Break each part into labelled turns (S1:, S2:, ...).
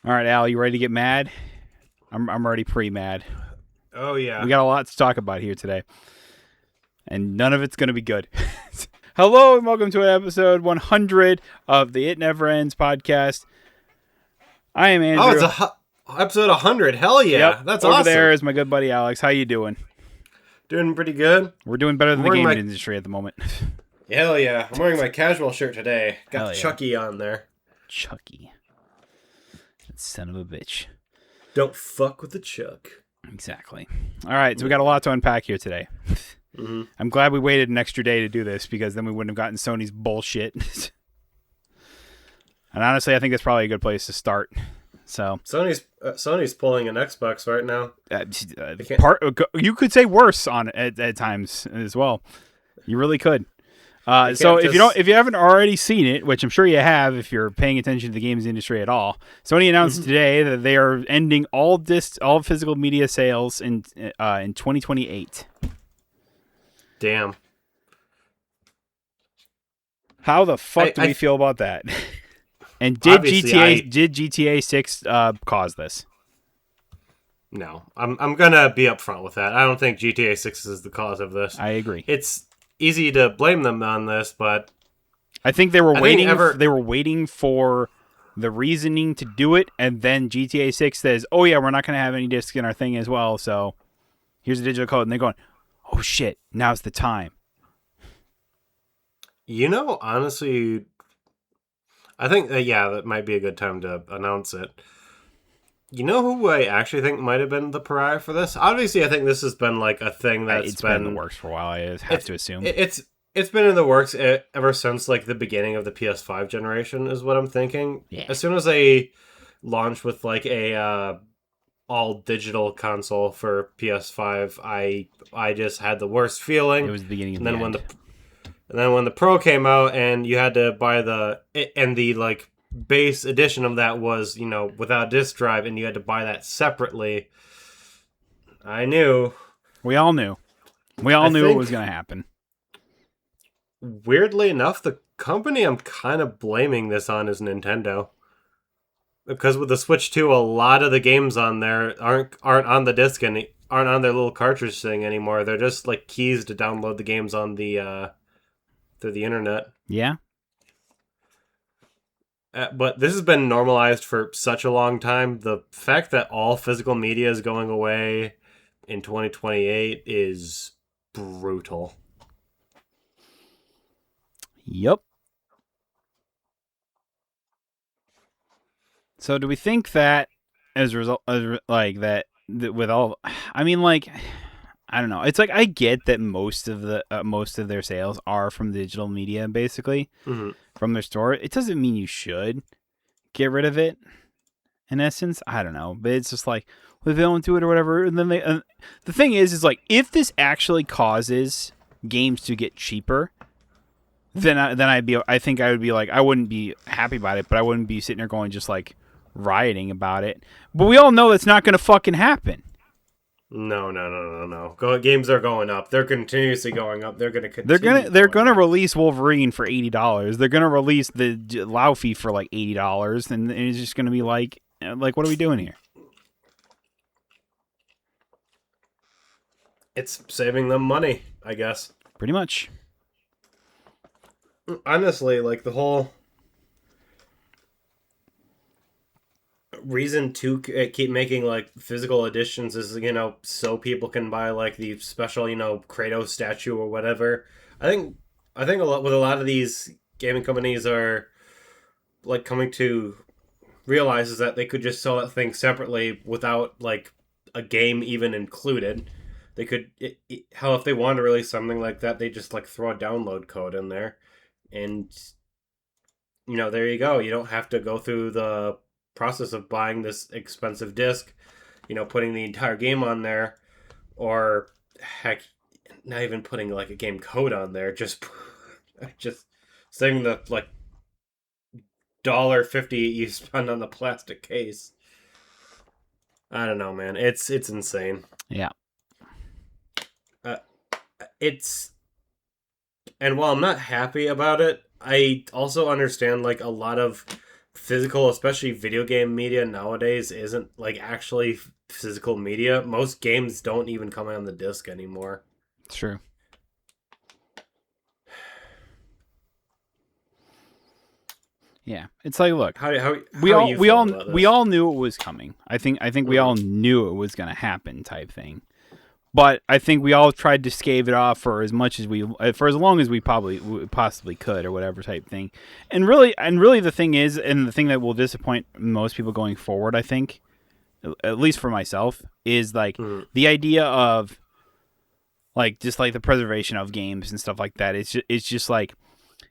S1: All right, Al, you ready to get mad? I'm already pre-mad.
S2: Oh yeah.
S1: We got a lot to talk about here today, and none of it's going to be good. Hello, and welcome to episode 100 of the It Never Ends podcast. I am
S2: Oh,
S1: Andrew.
S2: episode 100. Hell yeah.
S1: Yep,
S2: That's
S1: over
S2: awesome.
S1: there is my good buddy Alex. How you doing?
S2: Doing pretty good.
S1: We're doing better than
S2: I'm
S1: the
S2: wearing
S1: game
S2: my-
S1: industry at the moment.
S2: Hell yeah. I'm wearing my casual shirt today. Got
S1: Hell
S2: the
S1: yeah.
S2: Chucky on there.
S1: Chucky. That son of a bitch.
S2: Don't fuck with the Chuck.
S1: Exactly. All right, so we got a lot to unpack here today.
S2: Mm-hmm.
S1: I'm glad we waited an extra day to do this because then we wouldn't have gotten Sony's bullshit. And honestly, I think that's probably a good place to start. So
S2: Sony's pulling an Xbox right now.
S1: you could say worse on it at times as well. You really could. So if you haven't already seen it, which I'm sure you have if you're paying attention to the games industry at all, Sony announced today that they are ending all physical media sales in 2028.
S2: Damn.
S1: How the fuck do we feel about that? And did GTA 6 cause this?
S2: No. I'm gonna be upfront with that. I don't think GTA 6 is the cause of this.
S1: I agree.
S2: It's easy to blame them on this, but
S1: I think they were waiting for the reasoning to do it, and then GTA 6 says, "Oh yeah, we're not going to have any discs in our thing as well, so here's a digital code." And they're going, "Oh shit, now's the time."
S2: Honestly, I think that might be a good time to announce it. You know who I actually think might have been the pariah for this? Obviously, I think this has been like a thing that's
S1: been in the works for a while. I have to assume
S2: it's been in the works ever since like the beginning of the PS5 generation, is what I'm thinking.
S1: Yeah.
S2: As soon as they launched with like a all digital console for PS5, I just had the worst feeling.
S1: It was the beginning of
S2: and then
S1: the end.
S2: And then when the Pro came out and you had to buy the like base edition of that was, without disk drive, and you had to buy that separately. I knew.
S1: We all knew. It was going to happen.
S2: Weirdly enough, the company I'm kind of blaming this on is Nintendo. Because with the Switch 2, a lot of the games on there aren't on the disc and aren't on their little cartridge thing anymore. They're just like keys to download the games on the through the internet.
S1: Yeah.
S2: But this has been normalized for such a long time. The fact that all physical media is going away in 2028 is brutal.
S1: Yep. So do we think that as a result, with all, I mean, like, I don't know. It's like I get that most of their sales are from digital media, basically, from their store. It doesn't mean you should get rid of it. In essence, I don't know, but it's just like if they don't do it or whatever. And then the thing is like if this actually causes games to get cheaper, then I think I would be like I wouldn't be happy about it, but I wouldn't be sitting there going just like rioting about it. But we all know that's not going to fucking happen.
S2: No. Games are going up. They're continuously going up. They're going to continue.
S1: They're going to release Wolverine for $80. They're going to release the Laufey for like $80, and it's just going to be like what are we doing here?
S2: It's saving them money, I guess.
S1: Pretty much.
S2: Honestly, like the whole reason to keep making like physical editions is so people can buy like the special Kratos statue or whatever. I think a lot of these gaming companies are like coming to realize is that they could just sell that thing separately without like a game even included. They could how if they want to release something like that, they just like throw a download code in there, and there you go. You don't have to go through the process of buying this expensive disc, putting the entire game on there, or heck, not even putting like a game code on there, just saving the like $1.50 you spend on the plastic case. I don't know, man. It's insane.
S1: Yeah.
S2: And while I'm not happy about it, I also understand like a lot of physical, especially video game media nowadays, isn't like actually physical media. Most games don't even come on the disc anymore.
S1: It's true. Yeah, it's like, look,
S2: How are you feeling about
S1: we
S2: this?
S1: all knew it was coming. I think we
S2: Mm-hmm.
S1: all knew it was going to happen, type thing. But I think we all tried to stave it off for as much as for as long as we possibly could, or whatever type thing. And really, the thing is, and the thing that will disappoint most people going forward, I think, at least for myself, is like
S2: Mm-hmm.
S1: the idea of like just like the preservation of games and stuff like that. It's just like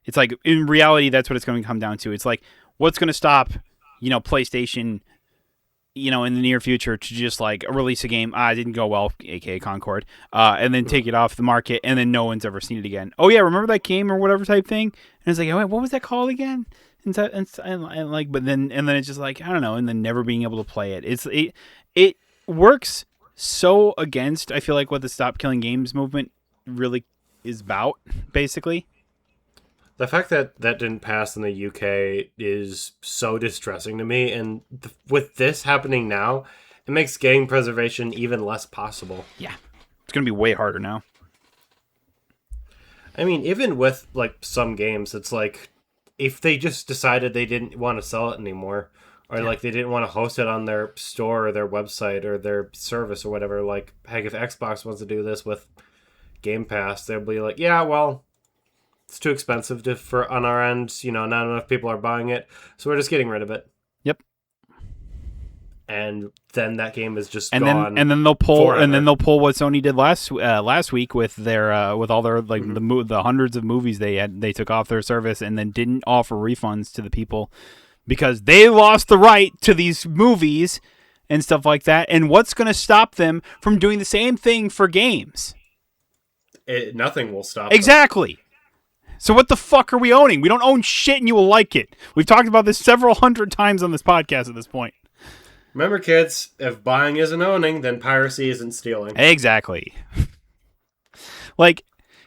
S1: it's like in reality, that's what it's going to come down to. It's like what's going to stop, PlayStation, in the near future to just like release a game. It didn't go well, aka Concord, and then take it off the market, and then no one's ever seen it again. Oh yeah, remember that game or whatever type thing? And it's like, oh, wait, what was that called again? And like, but then it's just like I don't know, and then never being able to play it. It works so against. I feel like what the Stop Killing Games movement really is about, basically.
S2: The fact that that didn't pass in the UK is so distressing to me, and with this happening now, it makes game preservation even less possible.
S1: Yeah, it's gonna be way harder now.
S2: I mean, even with like some games, it's like if they just decided they didn't want to sell it anymore, or
S1: Yeah.
S2: like they didn't want to host it on their store or their website or their service or whatever. Like, heck, if Xbox wants to do this with Game Pass, they'll be like, yeah, well, it's too expensive for on our end. Not enough people are buying it, so we're just getting rid of it.
S1: Yep.
S2: And then that game is just
S1: and then
S2: gone
S1: and then they'll pull and then
S2: forever.
S1: they'll pull what Sony did last week with their with all their like
S2: Hmm.
S1: the hundreds of movies they took off their service, and then didn't offer refunds to the people because they lost the right to these movies and stuff like that. And what's going to stop them from doing the same thing for games?
S2: Nothing will stop them.
S1: Exactly. So what the fuck are we owning? We don't own shit, and you will like it. We've talked about this several hundred times on this podcast at this point.
S2: Remember, kids, if buying isn't owning, then piracy isn't stealing.
S1: Exactly. Like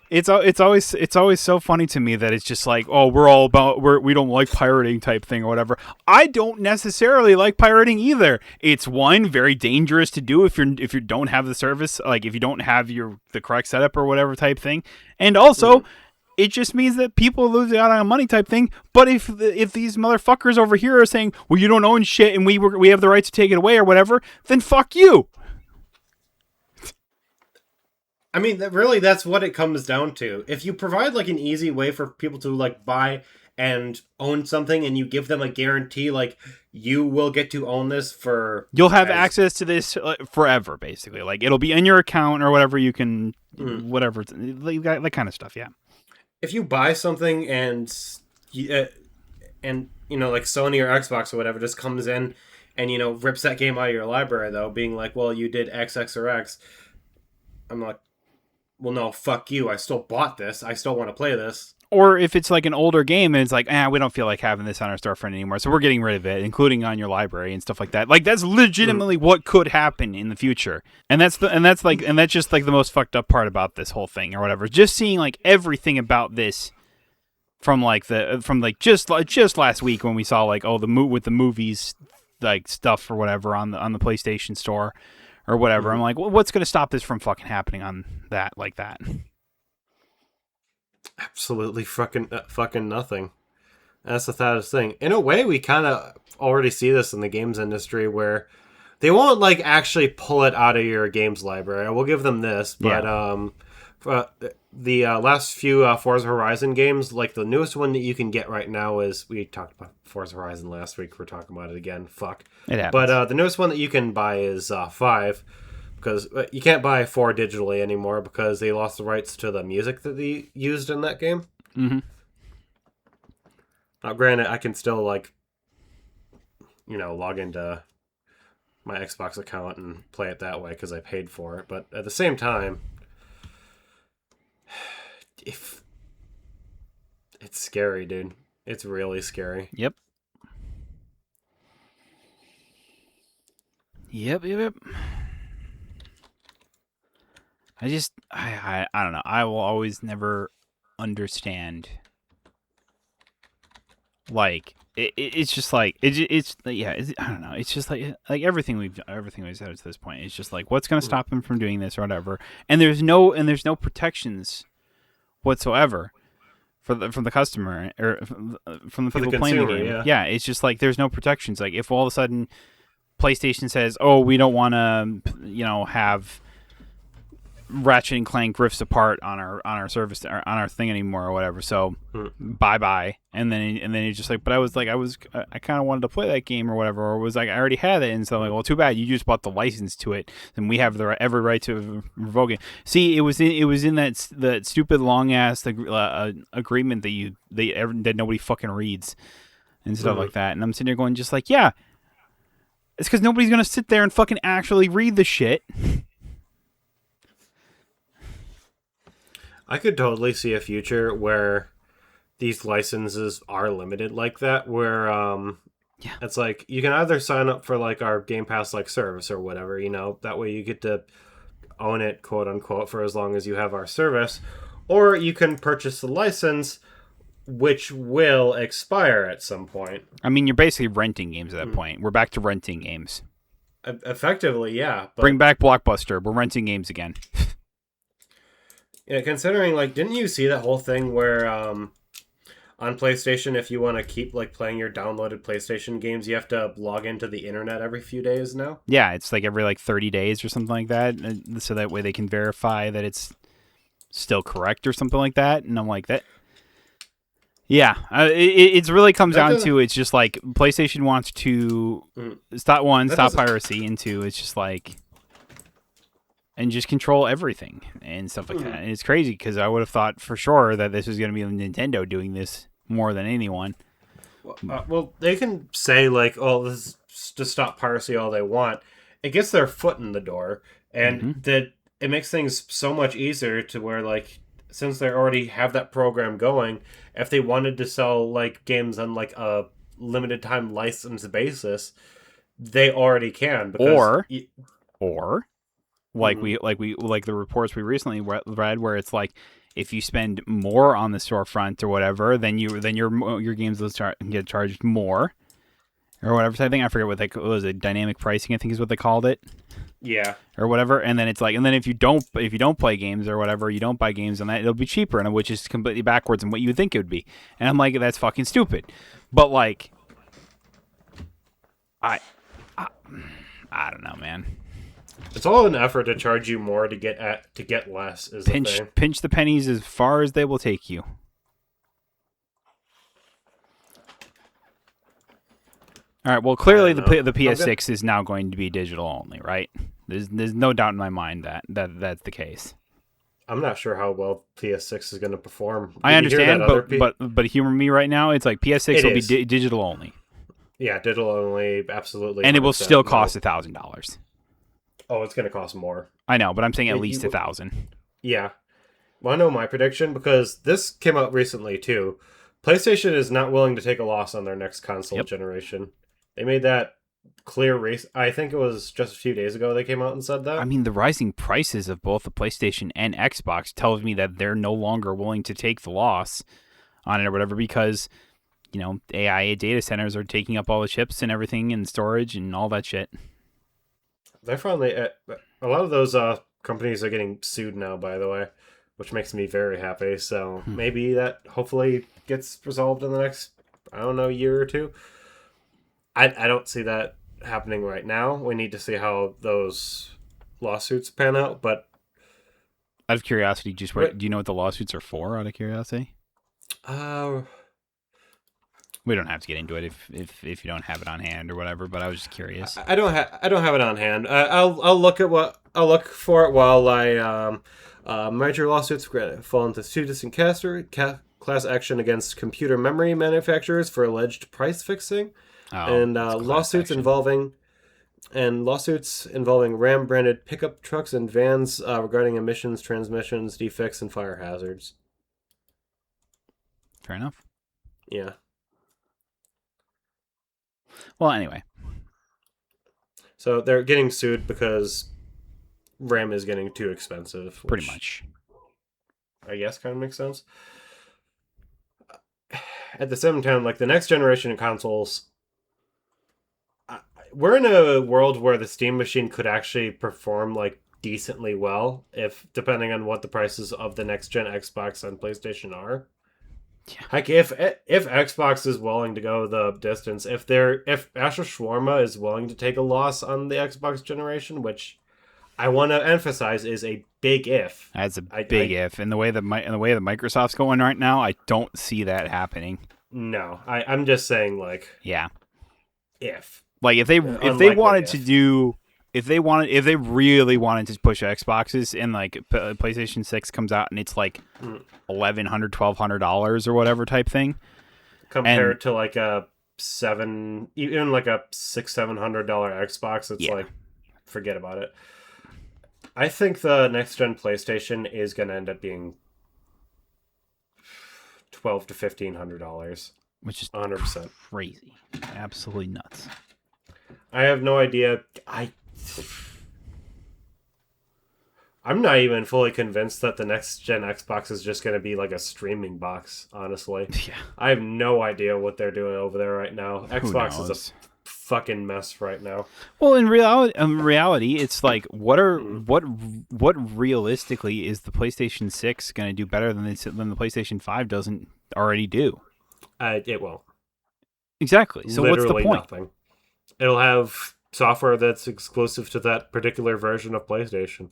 S1: it's always so funny to me that it's just like, oh, we don't like pirating type thing or whatever. I don't necessarily like pirating either. It's one, very dangerous to do if you don't have the service, like if you don't have the correct setup or whatever type thing, and also
S2: Mhm.
S1: it just means that people are losing out on money type thing. But if these motherfuckers over here are saying, well, you don't own shit and we have the right to take it away or whatever, then fuck you.
S2: I mean, really, that's what it comes down to. If you provide like an easy way for people to like buy and own something, and you give them a guarantee, like you will get to own this for
S1: You'll have
S2: as
S1: access to this forever, basically. Like it'll be in your account or whatever. You can,
S2: mm,
S1: whatever, that kind of stuff. Yeah.
S2: if you buy something and like Sony or Xbox or whatever just comes in and rips that game out of your library though, being like, well, you did X X or X. I'm like, well, no, fuck you. I still bought this. I still want to play this.
S1: Or if it's like an older game and it's like, we don't feel like having this on our storefront anymore, so we're getting rid of it, including on your library and stuff like that. Like that's
S2: Mm.
S1: legitimately what could happen in the future, and that's just like the most fucked up part about this whole thing or whatever. Just seeing like everything about this from just last week when we saw like with the movies like stuff or whatever on the PlayStation Store or whatever. I'm
S2: Mhm.
S1: like, well, what's going to stop this from fucking happening on that like that?
S2: Absolutely fucking nothing. That's the saddest thing. In a way, we kind of already see this in the games industry where they won't like actually pull it out of your games library. I will give them this,
S1: Yeah.
S2: but uh, the last few Forza Horizon games, like the newest one that you can get right now is we talked about Forza Horizon last week. We're talking about it again. Fuck.
S1: It
S2: But
S1: happens.
S2: the newest one that you can buy is 5 because you can't buy 4 digitally anymore because they lost the rights to the music that they used in that game.
S1: Mm-hmm.
S2: Now, granted, I can still like log into my Xbox account and play it that way because I paid for it. But at the same time, if it's scary, dude, it's really scary.
S1: Yep. Yep. I don't know. I will always never understand like it's just like it's yeah I don't know, it's just like everything we've said to this point, it's just like what's going to
S2: Mm.
S1: stop them from doing this or whatever, and there's no protections whatsoever for the from the customer or from the
S2: For the
S1: people playing the
S2: consumer,
S1: game.
S2: yeah.
S1: Yeah, it's just like there's no protections. Like if all of a sudden PlayStation says, "Oh, we don't want to, have Ratchet and Clank Rifts apart on our service on our thing anymore or whatever." So
S2: Mm.
S1: bye bye. And then he's just like, but I kind of wanted to play that game or whatever, or was like I already had it, and so I'm like,
S2: Mm.
S1: well, too bad you just bought the license to it, and we have every right to revoke it. See, it was in that stupid long ass agreement that nobody fucking reads and stuff
S2: Mm.
S1: like that, and I'm sitting there going just like, yeah, it's because nobody's gonna sit there and fucking actually read the shit.
S2: I could totally see a future where these licenses are limited like that, where
S1: Yeah.
S2: it's like you can either sign up for like our Game Pass like service or whatever, that way you get to own it, quote unquote, for as long as you have our service, or you can purchase the license, which will expire at some point.
S1: I mean, you're basically renting games at that
S2: Hmm.
S1: point. We're back to renting games.
S2: Effectively, yeah,
S1: Bring
S2: but
S1: back Blockbuster. We're renting games again.
S2: yeah, considering like, didn't you see that whole thing where on PlayStation, if you want to keep like playing your downloaded PlayStation games, you have to log into the internet every few days now?
S1: Yeah, it's like every like 30 days or something like that, so that way they can verify that it's still correct or something like that. And I'm like that. Yeah, it really comes
S2: That
S1: down
S2: doesn't.
S1: to it's just like PlayStation wants to
S2: Mm, that
S1: stop
S2: doesn't.
S1: piracy, and two, it's just like and just control everything and stuff like that.
S2: Mm.
S1: And it's crazy because I would have thought for sure that this was going to be Nintendo doing this more than anyone.
S2: Well, they can say like, "Oh, this is to stop piracy," all they want. It gets their foot in the door, and
S1: Mm-hmm.
S2: that it makes things so much easier to where like, since they already have that program going, if they wanted to sell like games on like a limited time license basis, they already can because.
S1: Or or
S2: Mhm.
S1: like the reports we recently read where it's like if you spend more on the storefront or whatever, then your games will get charged more or whatever. So I think I forget what was it, dynamic pricing I think is what they called it
S2: Yeah,
S1: or whatever. And then it's like, and then if you don't play games or whatever, you don't buy games on that, it'll be cheaper, and which is completely backwards in what you would think it would be. And I'm like, that's fucking stupid. But like, I I, I don't know, man.
S2: it's all an effort to charge you more to get less is the thing.
S1: Pinch the pennies as far as they will take you. All right. Well,
S2: I
S1: clearly
S2: don't know.
S1: the
S2: I'm good.
S1: PS6 is now going to be digital only, right? There's no doubt in my mind that's the case.
S2: I'm not sure how well PS6 is going to perform.
S1: I
S2: Did you hear that
S1: understand,
S2: other
S1: but humor me right now. It's like PS6
S2: It
S1: will be
S2: is.
S1: digital only,
S2: Yeah, digital only, absolutely,
S1: and it will still
S2: 100%.
S1: cost
S2: No.
S1: $1,000.
S2: Oh, it's going to cost more.
S1: I know, but I'm saying at
S2: It,
S1: least a
S2: you,
S1: thousand.
S2: yeah. Want to know my prediction? Because this came out recently, too. PlayStation is not willing to take a loss on their next console
S1: Yep.
S2: generation. They made that clear race. I think it was just a few days ago they came out and said
S1: I
S2: that.
S1: mean, the rising prices of both the PlayStation and Xbox tells me that they're no longer willing to take the loss on it or whatever because AI data centers are taking up all the chips and everything and storage and all that shit.
S2: They're finally. A lot of those companies are getting sued now, by the way, which makes me very happy. So
S1: Hmm.
S2: maybe that hopefully gets resolved in the next, I don't know, year or two. I don't see that happening right now. We need to see how those lawsuits pan out. But
S1: Out of curiosity, just
S2: wait,
S1: do you know what the lawsuits are for? Out of curiosity,
S2: uh,
S1: we don't have to get into it if you don't have it on hand or whatever. But I was just curious.
S2: I don't have it on hand. I'll look at what I'll look for it while I major lawsuits fall into two distinct class action against computer memory manufacturers for alleged price fixing,
S1: Oh,
S2: and
S1: it's class action.
S2: lawsuits involving Ram branded pickup trucks and vans regarding emissions, transmissions, defects, and fire hazards.
S1: Fair enough.
S2: Yeah.
S1: Well, anyway,
S2: So they're getting sued because RAM is getting too expensive,
S1: pretty
S2: which
S1: much.
S2: I guess kind of makes sense. at the same time, like the next generation of consoles, we're in a world where the Steam machine could actually perform like decently well if depending on what the prices of the next gen Xbox and PlayStation are.
S1: Yeah.
S2: Heck, if Xbox is willing to go the distance, if Asher Shawarma is willing to take a loss on the Xbox generation, which I want to emphasize is a big if.
S1: That's a big
S2: I
S1: if. In the way that Microsoft's going right now, I don't see that happening.
S2: no, I'm just saying like
S1: Yeah.
S2: if
S1: Like if they
S2: unlikely
S1: wanted to
S2: if.
S1: do if they really wanted to push Xboxes and like PlayStation 6 comes out and it's like
S2: Mm.
S1: $1,100-$1,200 or whatever type thing. And
S2: Compared to like a even like a $600-$700 Xbox, it's
S1: yeah,
S2: like forget about it. I think the next gen PlayStation is going to end up being 12 to $1,500,
S1: which is
S2: 100%.
S1: crazy. Absolutely nuts.
S2: I have no idea. I'm not even fully convinced that the next gen Xbox is just going to be like a streaming box, honestly.
S1: Yeah.
S2: I have no idea what they're doing over there right now.
S1: Who
S2: Xbox is a
S1: knows?
S2: fucking mess right now.
S1: Well, in reality, it's like what realistically is the PlayStation 6 going to do better than the PlayStation 5 doesn't already do?
S2: It won't.
S1: Exactly. So what's the
S2: Literally
S1: point?
S2: nothing. It'll have software that's exclusive to that particular version of PlayStation.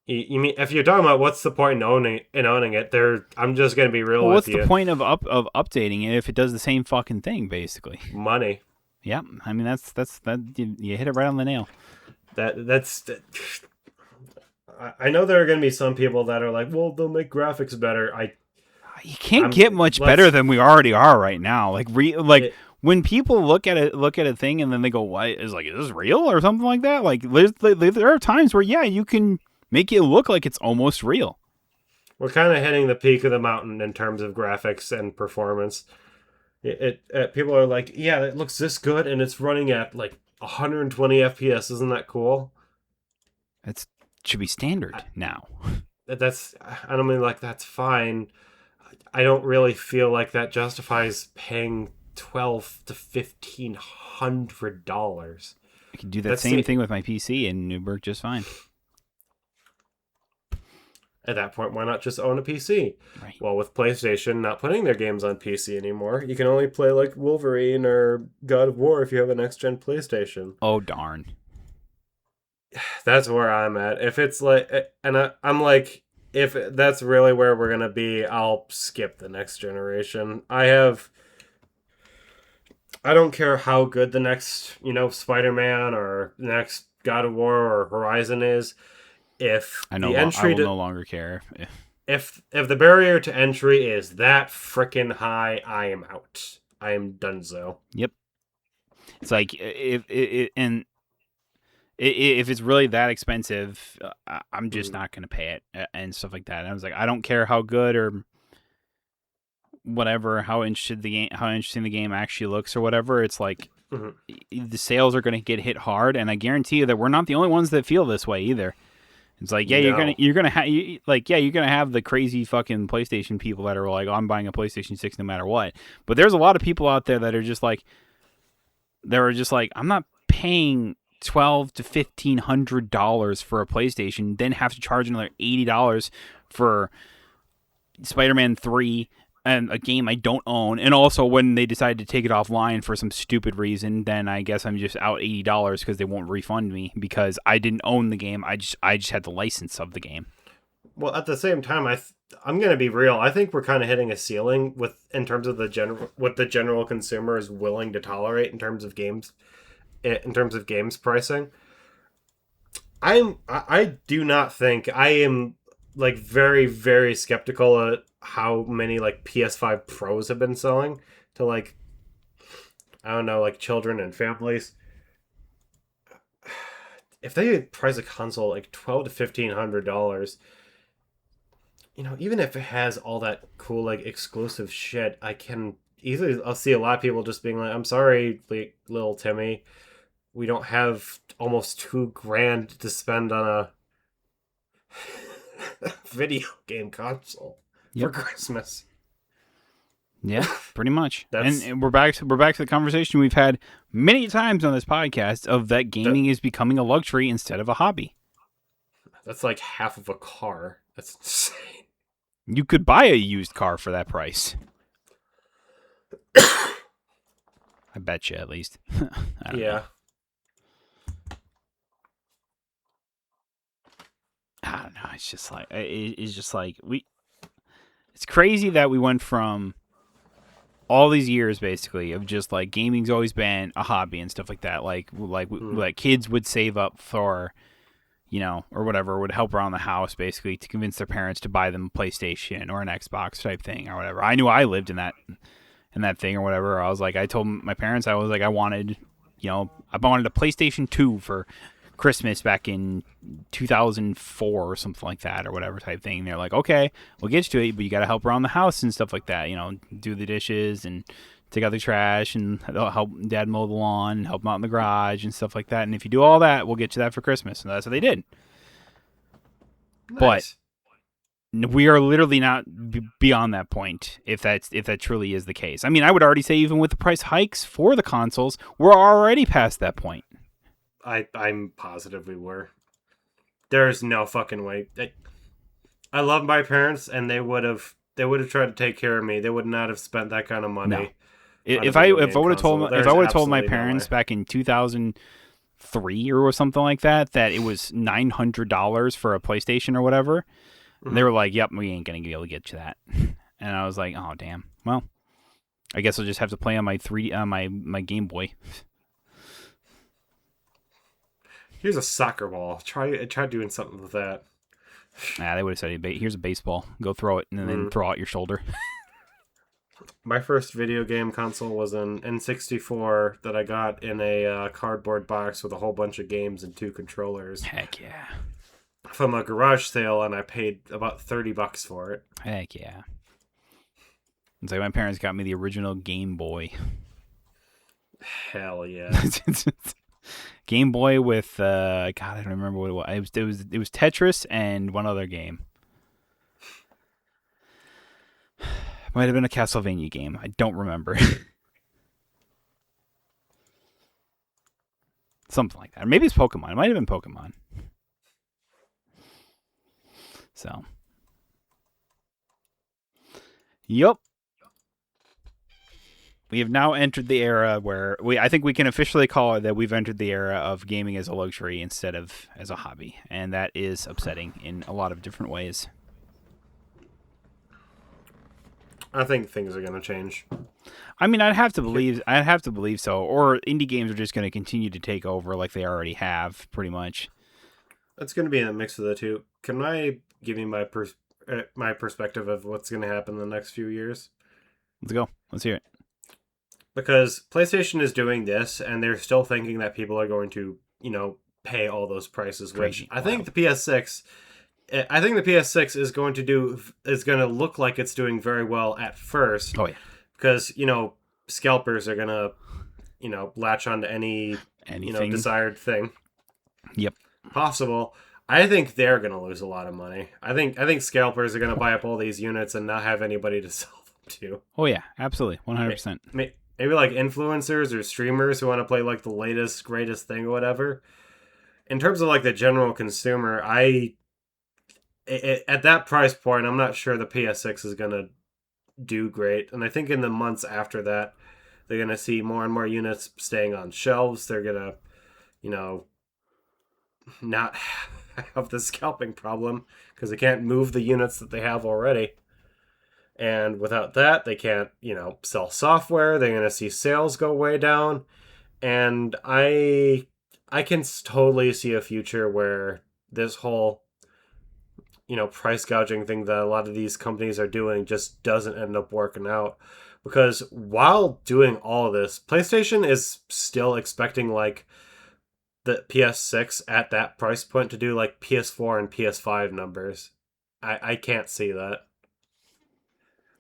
S2: You mean if you're talking about what's the point in owning it? There, I'm just gonna be real
S1: Well,
S2: with
S1: what's the
S2: you.
S1: point of updating it if it does the same fucking thing basically?
S2: Money.
S1: Yeah, I mean that you hit it right on the nail.
S2: That's. I know there are gonna be some people that are like, well, they'll make graphics better.
S1: You can't
S2: I'm
S1: get much better
S2: let's
S1: than we already are right now. Like
S2: it,
S1: when people look at a thing and then they go, "What is like? Is this real?" or something like that. Like there are times where yeah, you can make it look like it's almost real.
S2: we're kind of hitting the peak of the mountain in terms of graphics and performance. People are like, yeah, it looks this good and it's running at like 120 FPS. Isn't that cool?
S1: It should be
S2: I,
S1: standard now.
S2: that's I don't mean like that's fine. I don't really feel like that justifies paying $1,200 to $1,500.
S1: I can do that
S2: That's
S1: same
S2: the
S1: thing with my PC and it worked just fine.
S2: At that point, why not just own a PC?
S1: Right.
S2: Well, with PlayStation not putting their games on PC anymore, you can only play like Wolverine or God of War if you have a next gen PlayStation.
S1: Oh darn.
S2: That's where I'm at. If it's like, I'm like, if that's really where we're gonna be, I'll skip the next generation. I don't care how good the next, Spider-Man or next God of War or Horizon is. If the
S1: I
S2: entry
S1: will
S2: to
S1: no longer care.
S2: if the barrier to entry is that freaking high, I am out. I am donezo.
S1: Yep. It's like if it's really that expensive, I'm just
S2: Mm-hmm.
S1: not going to pay it and stuff like that. And I was like, I don't care how good or whatever, how interesting the game actually looks or whatever. It's like
S2: Mm-hmm.
S1: the sales are going to get hit hard, and I guarantee you that we're not the only ones that feel this way either. It's like, yeah,
S2: No.
S1: you're gonna have you're gonna have the crazy fucking PlayStation people that are like, oh, I'm buying a PlayStation 6 no matter what. But there's a lot of people out there that are just like, I'm not paying $1,200 to $1,500 for a PlayStation, then have to charge another $80 for Spider-Man 3 and a game I don't own. And also when they decide to take it offline for some stupid reason, then I guess I'm just out $80 because they won't refund me because I didn't own the game. I just had the license of the game.
S2: Well, at the same time, I'm gonna be real. I think we're kind of hitting a ceiling with in terms of the general what the general consumer is willing to tolerate in terms of games pricing. I do not think I am like very very skeptical at how many like PS5 Pros have been selling to like I don't know like children and families. If they price a console like $1,200 to $1,500, even if it has all that cool like exclusive shit, I'll see a lot of people just being like, "I'm sorry, like, little Timmy, we don't have almost 2 grand to spend on a video game console for
S1: Yep.
S2: Christmas."
S1: Yeah, pretty much. And,
S2: That's
S1: and we're back to the conversation we've had many times on this podcast of that
S2: that
S1: gaming is becoming a luxury instead of a hobby.
S2: that's like half of a car. That's insane.
S1: You could buy a used car for that price. I bet you, at least. I don't know.
S2: Yeah,
S1: I don't know. It's just like it's just like we. It's crazy that we went from all these years basically of just like gaming's always been a hobby and stuff like that.
S2: mm,
S1: Like kids would save up for, or whatever, would help around the house basically to convince their parents to buy them a PlayStation or an Xbox type thing or whatever. I knew I lived in that thing or whatever. I told my parents I was like I wanted a PlayStation 2 for Christmas back in 2004 or something like that or whatever type thing. And they're like, okay, we'll get you to it, but you got to help around the house and stuff like that. Do the dishes and take out the trash and they'll help dad mow the lawn and help him out in the garage and stuff like that. And if you do all that, we'll get you that for Christmas. And that's what they did. But
S2: nice.
S1: we are literally not beyond that point if that truly is the case. I mean, I would already say even with the price hikes for the consoles, we're already past that point.
S2: I'm positive we were. There's no fucking way. I love my parents, and they would have tried to take care of me. They would not have spent that kind of
S1: No.
S2: money on a
S1: If I
S2: video
S1: if I
S2: game
S1: would have
S2: console.
S1: told if I
S2: There's
S1: would have told my
S2: absolutely no way.
S1: parents back in 2003 or something like that it was $900 for a PlayStation or whatever, and they
S2: Hmm.
S1: were like, "Yep, we ain't gonna be able to get you that," and I was like, "Oh damn, well, I guess I'll just have to play on my my Game Boy."
S2: Here's a soccer ball. Try doing something with that.
S1: Nah, they would have said, "Here's a baseball. Go throw it, and then
S2: Mm.
S1: throw out your shoulder."
S2: My first video game console was an N64 that I got in a cardboard box with a whole bunch of games and two controllers
S1: Heck yeah,
S2: from a garage sale, and I paid about $30 for it.
S1: heck yeah. It's like my parents got me the original Game Boy.
S2: Hell yeah.
S1: Game Boy with God, I don't remember what it was. It was Tetris and one other game. Might have been a Castlevania game. I don't remember. Something like that. Or maybe it's Pokemon. It might have been Pokemon. So, yep. We have now entered the era where I think we can officially call it that we've entered the era of gaming as a luxury instead of as a hobby. And that is upsetting in a lot of different ways.
S2: I think things are gonna change.
S1: I mean, I'd have to believe so. Or indie games are just going to continue to take over like they already have, pretty much.
S2: It's gonna be a mix of the two. Can I give you my perspective of what's gonna happen in the next few years?
S1: Let's go. Let's hear it.
S2: Because PlayStation is doing this, and they're still thinking that people are going to, pay all those prices. Which
S1: Crazy,
S2: I think
S1: wild.
S2: the PS6, I think the PS6 is going to look like it's doing very well at first,
S1: Oh yeah,
S2: because scalpers are gonna latch onto any
S1: anything.
S2: desired thing
S1: Yep.
S2: possible. I think they're gonna lose a lot of money. I think scalpers are gonna buy up all these units and not have anybody to sell them to.
S1: Oh yeah, absolutely, 100%.
S2: Maybe like influencers or streamers who want to play like the latest greatest thing or whatever. In terms of like the general consumer, at that price point, I'm not sure the PS6 is gonna do great. And I think in the months after that, they're gonna see more and more units staying on shelves. They're gonna, you know, not have the scalping problem because they can't move the units that they have already. And without that, they can't, sell software. They're going to see sales go way down. And I can totally see a future where this whole, price gouging thing that a lot of these companies are doing just doesn't end up working out. Because while doing all of this, PlayStation is still expecting like the PS6 at that price point to do like PS4 and PS5 numbers. I can't see that.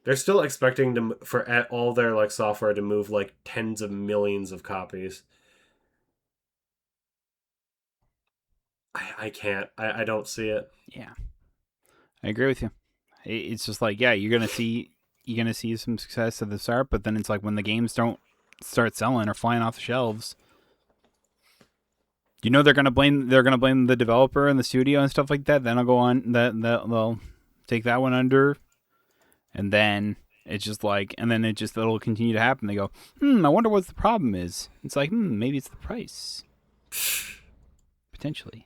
S2: They're still expecting for all their like software to move like tens of millions of copies. I can't. I don't see it.
S1: Yeah, I agree with you. It's just like, yeah, you're gonna see you're gonna see some success at the start, but then it's like when the games don't start selling or flying off the shelves, you know they're gonna blame the developer and the studio and stuff like that. Then I'll go on that they'll take that one under, and then it's just like, and then it'll continue to happen. They go, I wonder what the problem is. It's like, maybe it's the price, potentially.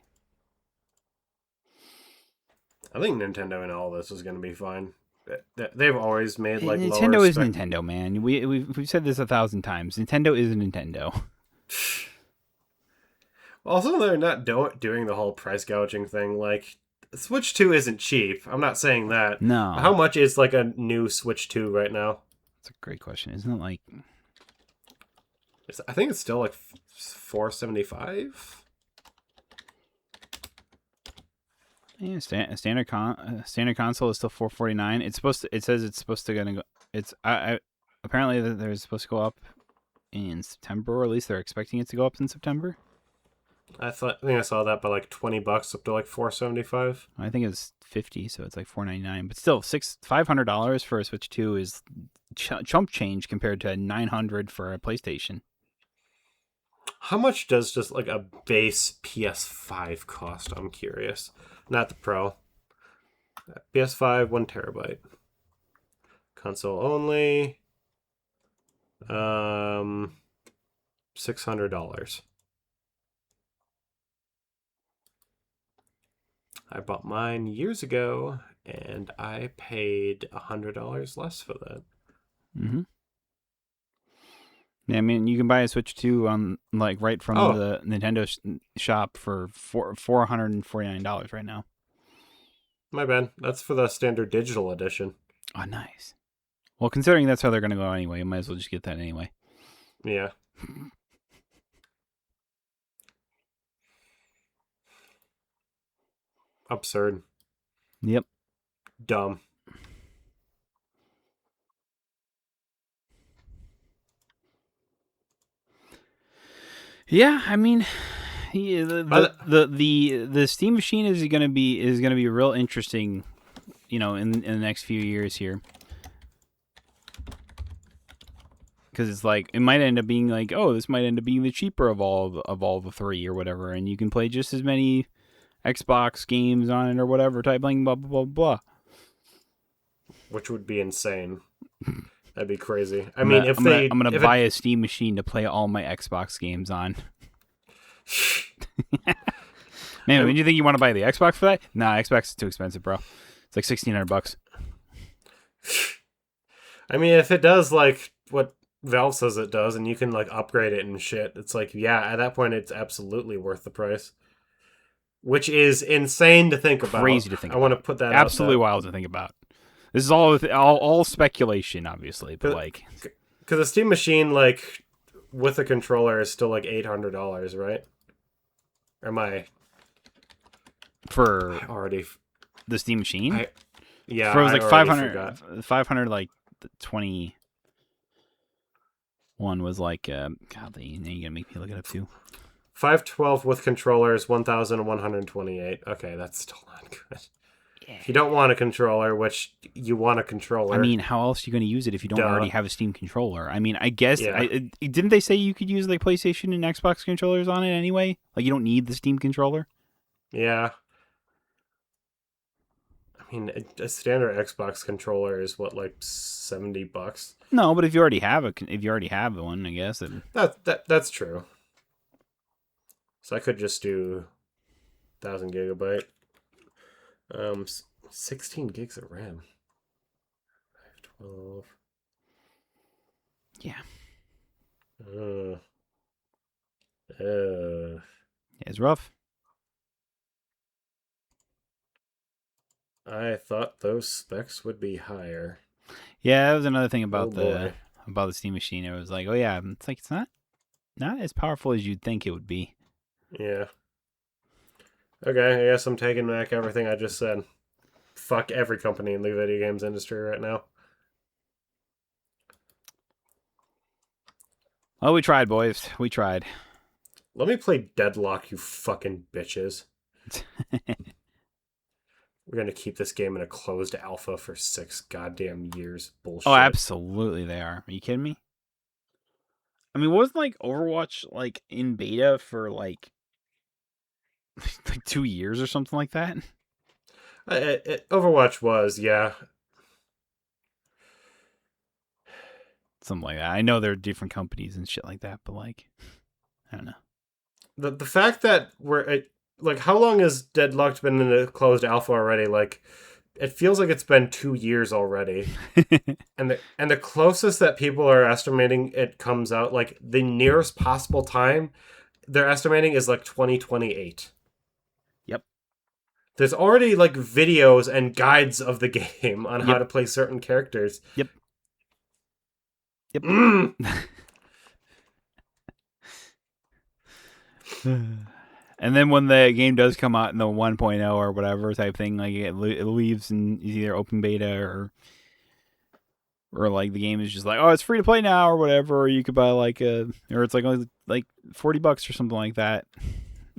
S2: I think Nintendo and all this is going to be fine. They've always made like lower
S1: Nintendo is
S2: spec.
S1: Nintendo, man. We've said this 1,000 times. Nintendo is a Nintendo.
S2: Also, they're not doing the whole price gouging thing. Like, Switch 2 isn't cheap. I'm not saying that. How
S1: No,
S2: much is like a new Switch 2 right now?
S1: it's a great question. Isn't it like
S2: I think it's still like 475.
S1: yeah, standard console is still 449. It's supposed to. It says it's supposed to gonna go. It's apparently they're supposed to go up in September, or at least they're expecting it to go up in September.
S2: I think I saw that by like $20 up to like 475.
S1: I think it's 50, so it's like 499. But still, $500 for a Switch 2 is chump change compared to 900 for a PlayStation.
S2: How much does just like a base PS5 cost? I'm curious. Not the Pro. PS5, 1 TB. Console only. $600. I bought mine years ago, and I paid $100 less for that.
S1: Mm-hmm. Yeah, I mean, you can buy a Switch 2 on like right from
S2: Oh,
S1: the Nintendo shop for $449 right now.
S2: my bad. That's for the standard digital edition.
S1: Oh, nice. Well, considering that's how they're gonna go anyway, you might as well just get that anyway.
S2: Yeah. Absurd.
S1: Yep.
S2: Dumb.
S1: Yeah, I mean, yeah,
S2: By the,
S1: the Steam machine is gonna be real interesting, in the next few years here, because it's like it might end up being like, oh, this might end up being the cheaper of all the three or whatever, and you can play just as many Xbox games on it or whatever type thing, blah blah blah blah.
S2: which would be insane. That'd be crazy. I
S1: I'm
S2: mean,
S1: gonna
S2: if
S1: I'm gonna
S2: they
S1: I'm gonna
S2: if
S1: buy
S2: it
S1: a Steam machine to play all my Xbox games on. Man, when you think you want to buy the Xbox for that? Nah, Xbox is too expensive, bro. It's like $1,600.
S2: I mean, if it does like what Valve says it does, and you can like upgrade it and shit, it's like, yeah, at that point, it's absolutely worth the price. Which is insane to think about.
S1: Crazy to think
S2: I want to
S1: about.
S2: put that out
S1: Absolutely
S2: there.
S1: wild to think about. This is all speculation, obviously, but like
S2: Because a Steam machine, like, with a controller is still like $800, right? Or am I
S1: for
S2: already...
S1: the Steam machine,
S2: Yeah,
S1: for it was
S2: I
S1: like
S2: already forgot.
S1: 500 like the 21 was like God, you gotta make me look it up too.
S2: 512 with controllers, 1,128. Okay, that's still not good.
S1: Yeah.
S2: If you don't want a controller, which you want a controller...
S1: I mean, how else are you going to use it if you don't
S2: Duh.
S1: already have a Steam controller? I mean, I guess
S2: Yeah.
S1: Didn't they say you could use like PlayStation and Xbox controllers on it anyway? Like you don't need the Steam controller.
S2: Yeah. I mean, a standard Xbox controller is what, like $70?
S1: No, but if you already have one, I guess.
S2: That's true. So I could just do 1,000 GB. 16 gigs of RAM. 512.
S1: Yeah.
S2: Uh,
S1: It's rough.
S2: I thought those specs would be higher.
S1: Yeah, that was another thing
S2: Oh
S1: about
S2: boy.
S1: the Steam machine. It was like, oh yeah, it's not as powerful as you'd think it would be.
S2: Yeah. Okay, I guess I'm taking back everything I just said. Fuck every company in the video games industry right now.
S1: Well, we tried, boys. We tried.
S2: Let me play Deadlock, you fucking bitches. we're gonna keep this game in a closed alpha for 6 goddamn years.
S1: Oh,
S2: Bullshit.
S1: absolutely they are. Are you kidding me? I mean, wasn't like Overwatch like in beta for like like 2 years or something like that?
S2: Overwatch was, yeah.
S1: Something like that. I know there are different companies and shit like that, but like, I don't
S2: The fact that like, how long has Deadlocked been in a closed alpha already? Like, it feels like it's been 2 years already.
S1: know.
S2: And the closest that people are estimating it comes out, like the nearest possible time they're estimating is like 2028.
S1: Yep.
S2: There's already like videos and guides of the game on how
S1: Yep.
S2: to play certain characters.
S1: Yep. Yep.
S2: Mm.
S1: And then when the game does come out in the 1.0 or whatever type thing, like it leaves in either open beta or like the game is just like, oh, it's free to play now or whatever, or you could buy like or it's like only like $40 or something like that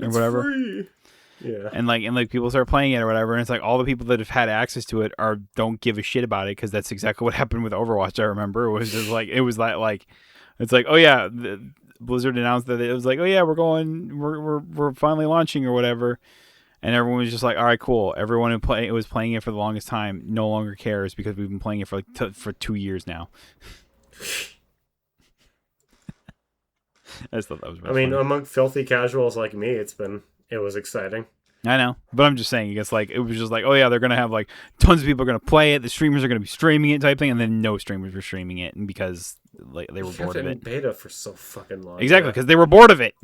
S1: or
S2: It's
S1: whatever.
S2: free. Yeah.
S1: And people start playing it or whatever, and it's like all the people that have had access to it are don't give a shit about it because that's exactly what happened with Overwatch. I remember it was just like it's like, oh yeah, Blizzard announced that it was like, oh yeah, we're finally launching or whatever, and everyone was just like, all right, cool. Everyone who was playing it for the longest time no longer cares because we've been playing it for like for 2 years now. I just thought that was
S2: I
S1: real
S2: mean,
S1: funny.
S2: among filthy casuals like me, it was exciting.
S1: I know, but I'm just saying, it's like it was just like, oh yeah, they're gonna have like tons of people are gonna play it. The streamers are gonna be streaming it, type thing, and then no streamers were streaming it, and because like they
S2: You
S1: were
S2: kept
S1: bored
S2: it
S1: of
S2: in
S1: it.
S2: beta for so fucking long.
S1: Exactly,
S2: Yeah.
S1: because they were bored of it.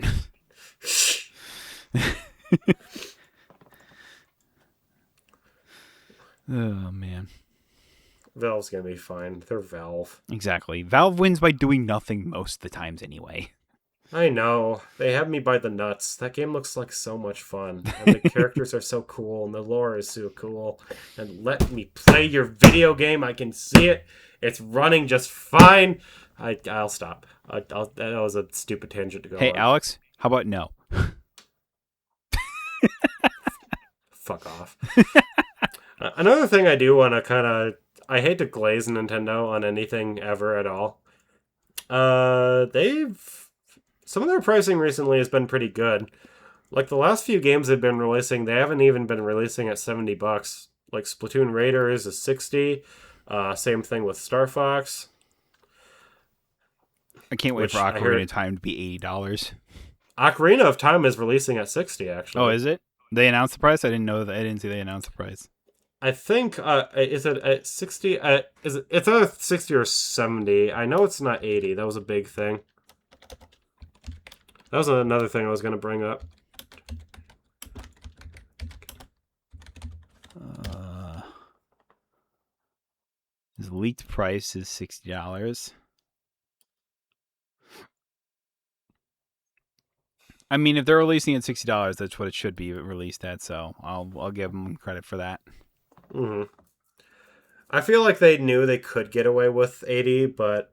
S1: Oh man,
S2: Valve's gonna be fine. They're Valve.
S1: exactly. Valve wins by doing nothing most of the times anyway.
S2: I know. They have me by the nuts. That game looks like so much fun. And the characters are so cool, and the lore is so cool. And let me play your video game. I can see it. It's running just fine. I'll stop. That was a stupid tangent to go
S1: Hey
S2: on.
S1: Alex, how about no?
S2: Fuck off. Another thing I do want to kind of. I hate to glaze Nintendo on anything ever at all. They've. Some of their pricing recently has been pretty good. Like the last few games they've been releasing, they haven't even been releasing at $70. Like Splatoon Raiders is 60. Same thing with Star Fox,
S1: I can't wait for
S2: which I
S1: Ocarina of
S2: heard
S1: Time to be $80.
S2: Ocarina of Time is releasing at 60
S1: Oh,
S2: actually.
S1: is it? They announced the price. I didn't know that. I didn't see they announced the price.
S2: I think is it at 60 it's either 60 or 70. I know it's not 80. That was a big thing. That was another thing I was going to bring up.
S1: His leaked price is $60. I mean, if they're releasing at $60, that's what it should be released at. So I'll give them credit for that.
S2: Hmm. I feel like they knew they could get away with 80, but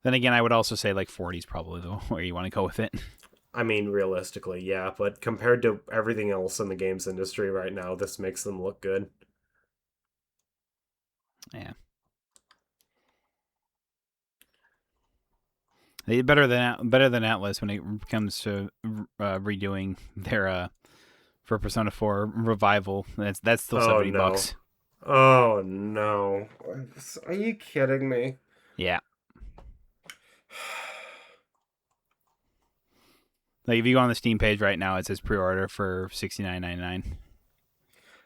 S1: Then again, I would also say like 40 is probably the where you want to go with it.
S2: I mean, realistically, yeah, but compared to everything else in the games industry right now, this makes them look good.
S1: Yeah, they did better than Atlas when it comes to redoing their for Persona 4 revival. That's still
S2: Oh no.
S1: $70.
S2: Oh no. Are you kidding me?
S1: Yeah, like if you go on the Steam page right now, it says pre-order for $69.99.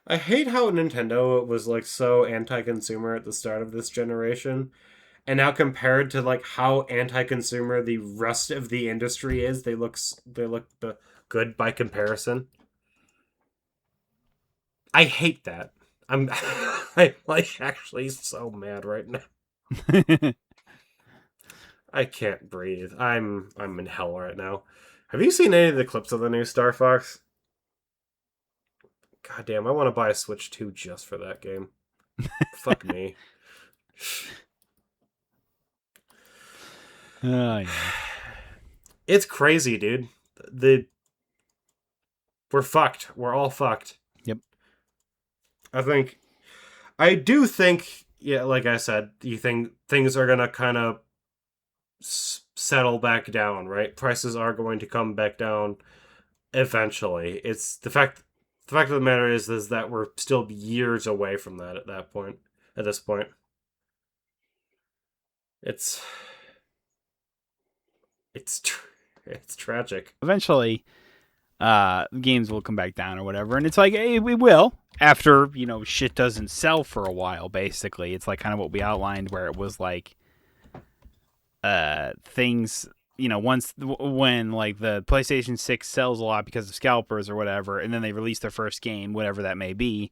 S2: I hate how Nintendo was like so anti-consumer at the start of this generation, and now compared to like how anti-consumer the rest of the industry is, they look good by comparison. I hate that. I'm like actually so mad right now. I can't breathe. I'm in hell right now. Have you seen any of the clips of the new Star Fox? God damn, I want to buy a Switch 2 just for that game. Fuck me.
S1: Oh yeah.
S2: It's crazy, dude. The We're fucked. We're all fucked.
S1: Yep.
S2: I think I do think, yeah, like I said, you think things are gonna kind of settle back down, right? Prices are going to come back down eventually. It's the fact of the matter is that we're still years away from that at that point. At this point, it's it's it's tragic.
S1: Eventually, games will come back down or whatever, and it's like, hey, we will after shit doesn't sell for a while. Basically, it's like kind of what we outlined, where it was like things. Once when like the PlayStation 6 sells a lot because of scalpers or whatever, and then they release their first game, whatever that may be,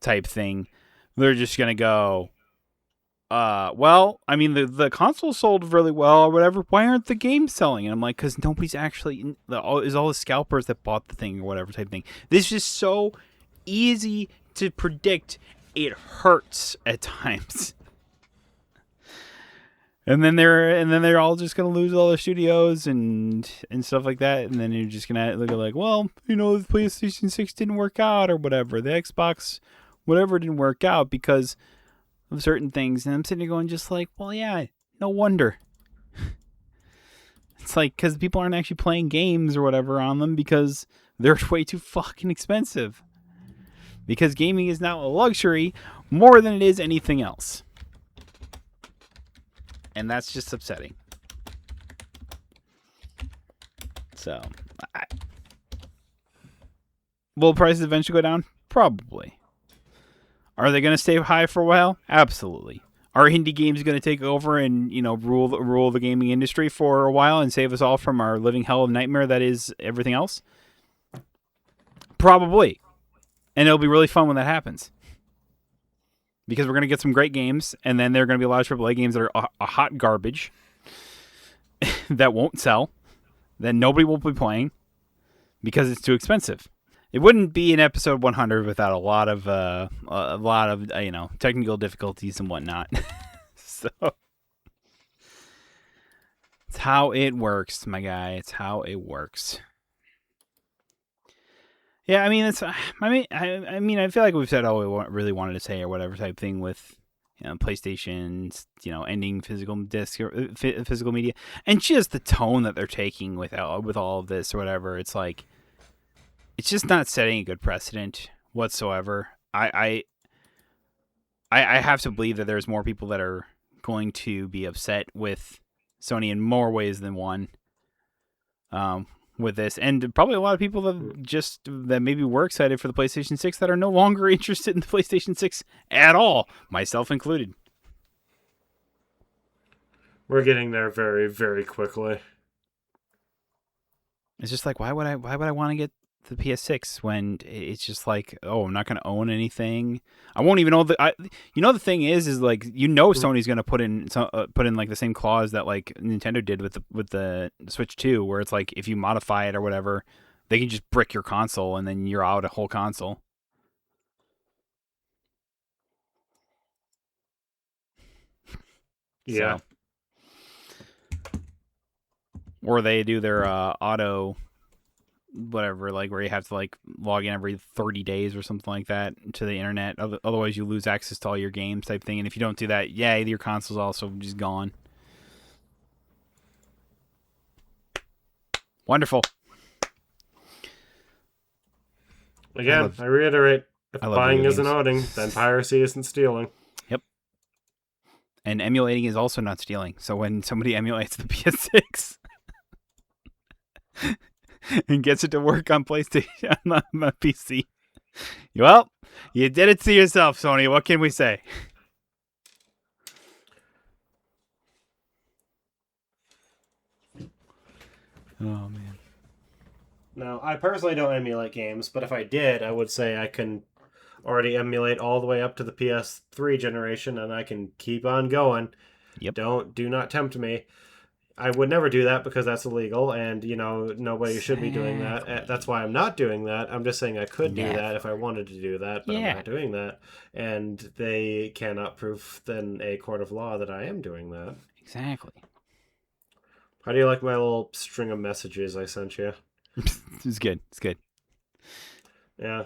S1: type thing, they're just gonna go, well, I mean, the console sold really well or whatever. Why aren't the games selling? And I'm like, because nobody's actually is all the scalpers that bought the thing or whatever type thing. This is so easy to predict. It hurts at times. And then they're all just gonna lose all their studios and stuff like that. And then you're just gonna look at like, well, the PlayStation 6 didn't work out or whatever. The Xbox, whatever, didn't work out because of certain things, and I'm sitting there going just like, well, yeah, no wonder. It's like because people aren't actually playing games or whatever on them because they're way too fucking expensive. Because gaming is now a luxury more than it is anything else, and that's just upsetting. So, I, will prices eventually go down? Probably. Are they going to stay high for a while? Absolutely. Are indie games going to take over and rule the gaming industry for a while and save us all from our living hell of nightmare that is everything else? Probably. And it'll be really fun when that happens. Because we're going to get some great games, and then there are going to be a lot of AAA games that are a hot garbage that won't sell, that nobody will be playing because it's too expensive. It wouldn't be an episode 100 without a lot of technical difficulties and whatnot. So it's how it works, my guy. It's how it works. Yeah, I mean, I feel like we've said all we really wanted to say or whatever type thing with PlayStation, ending physical disc or physical media, and just the tone that they're taking with all of this or whatever. It's like it's just not setting a good precedent whatsoever. I have to believe that there's more people that are going to be upset with Sony in more ways than one. With this, and probably a lot of people that maybe were excited for the PlayStation 6 that are no longer interested in the PlayStation 6 at all, myself included.
S2: We're getting there very, very quickly.
S1: It's just like, why would I want to get the PS6 when it's just like, oh, I'm not going to own anything. I won't even own the thing is like, Sony's going to put in like the same clause that like Nintendo did with the Switch 2, where it's like if you modify it or whatever, they can just brick your console and then you're out a whole console.
S2: Yeah.
S1: So, or they do their auto whatever, like where you have to like log in every 30 days or something like that to the internet. Otherwise, you lose access to all your games type thing. And if you don't do that, yeah, your console's also just gone. Wonderful.
S2: Again, I reiterate, if
S1: I love
S2: buying
S1: video
S2: isn't
S1: games.
S2: owning, then piracy isn't stealing.
S1: Yep. And emulating is also not stealing. So when somebody emulates the PS6 and gets it to work on PlayStation on my PC, well, you did it to yourself, Sony. What can we say? Oh man.
S2: Now, I personally don't emulate games, but if I did, I would say I can already emulate all the way up to the PS3 generation, and I can keep on going.
S1: Yep.
S2: Do not tempt me. I would never do that because that's illegal, and nobody should be doing that. That's why I'm not doing that. I'm just saying I could do that if I wanted to do that, but I'm not doing that, and they cannot prove in a court of law that I am doing that.
S1: Exactly.
S2: How do you like my little string of messages I sent you?
S1: It's good. It's good.
S2: Yeah.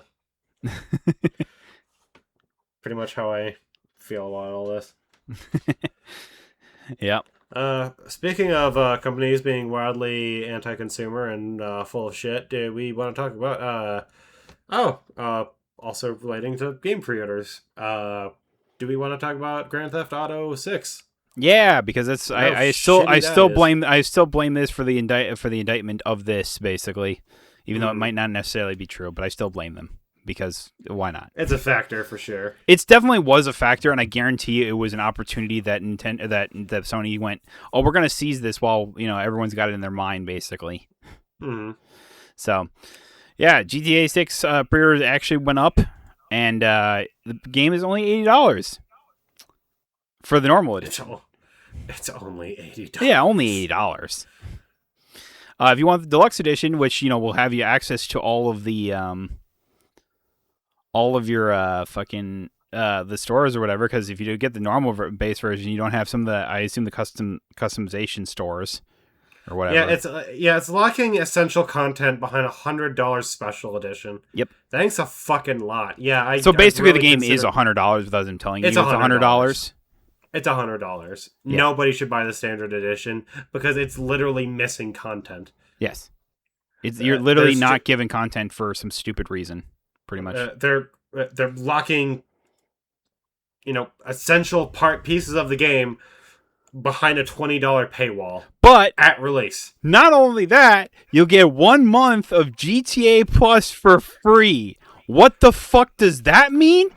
S2: pretty much how I feel about all this.
S1: Yep.
S2: Speaking of companies being wildly anti-consumer and full of shit, do we want to talk about also relating to game pre-orders? Do we want to talk about Grand Theft Auto 6
S1: Yeah, because it's
S2: and how
S1: I
S2: shitty that
S1: still
S2: is?
S1: blame this for the indictment of this basically, even though it
S2: Mm,
S1: might not necessarily be true, but I still blame them because why not?
S2: it's a factor for sure.
S1: It's definitely was a factor, and I guarantee you it was an opportunity that that Sony went, oh, we're gonna seize this while everyone's got it in their mind basically.
S2: Mm.
S1: So yeah, GTA 6 pre-orders actually went up, and the game is only $80 for the normal
S2: It's
S1: edition.
S2: it's only
S1: Yeah, only
S2: $80.
S1: $80. If you want the deluxe edition, which will have you access to all of your fucking the stores or whatever, because if you do get the normal base version, you don't have some of the I assume the customization stores or
S2: Yeah,
S1: whatever.
S2: it's locking essential content behind $100 special edition.
S1: Yep.
S2: Thanks a fucking lot. Yeah,
S1: So
S2: I
S1: basically, the
S2: really
S1: game is
S2: consider
S1: $100 without them telling
S2: it's
S1: you
S2: a
S1: it's
S2: hundred dollars.
S1: $100.
S2: It's $100.
S1: Yeah.
S2: Nobody should buy the standard edition because it's literally missing content.
S1: Yes. You're literally
S2: There's ju-
S1: not given content for some stupid reason, pretty much.
S2: they're locking essential pieces of the game behind a $20 paywall
S1: But
S2: at release.
S1: not only that, you'll get 1 month of GTA Plus for free. What the fuck does that mean?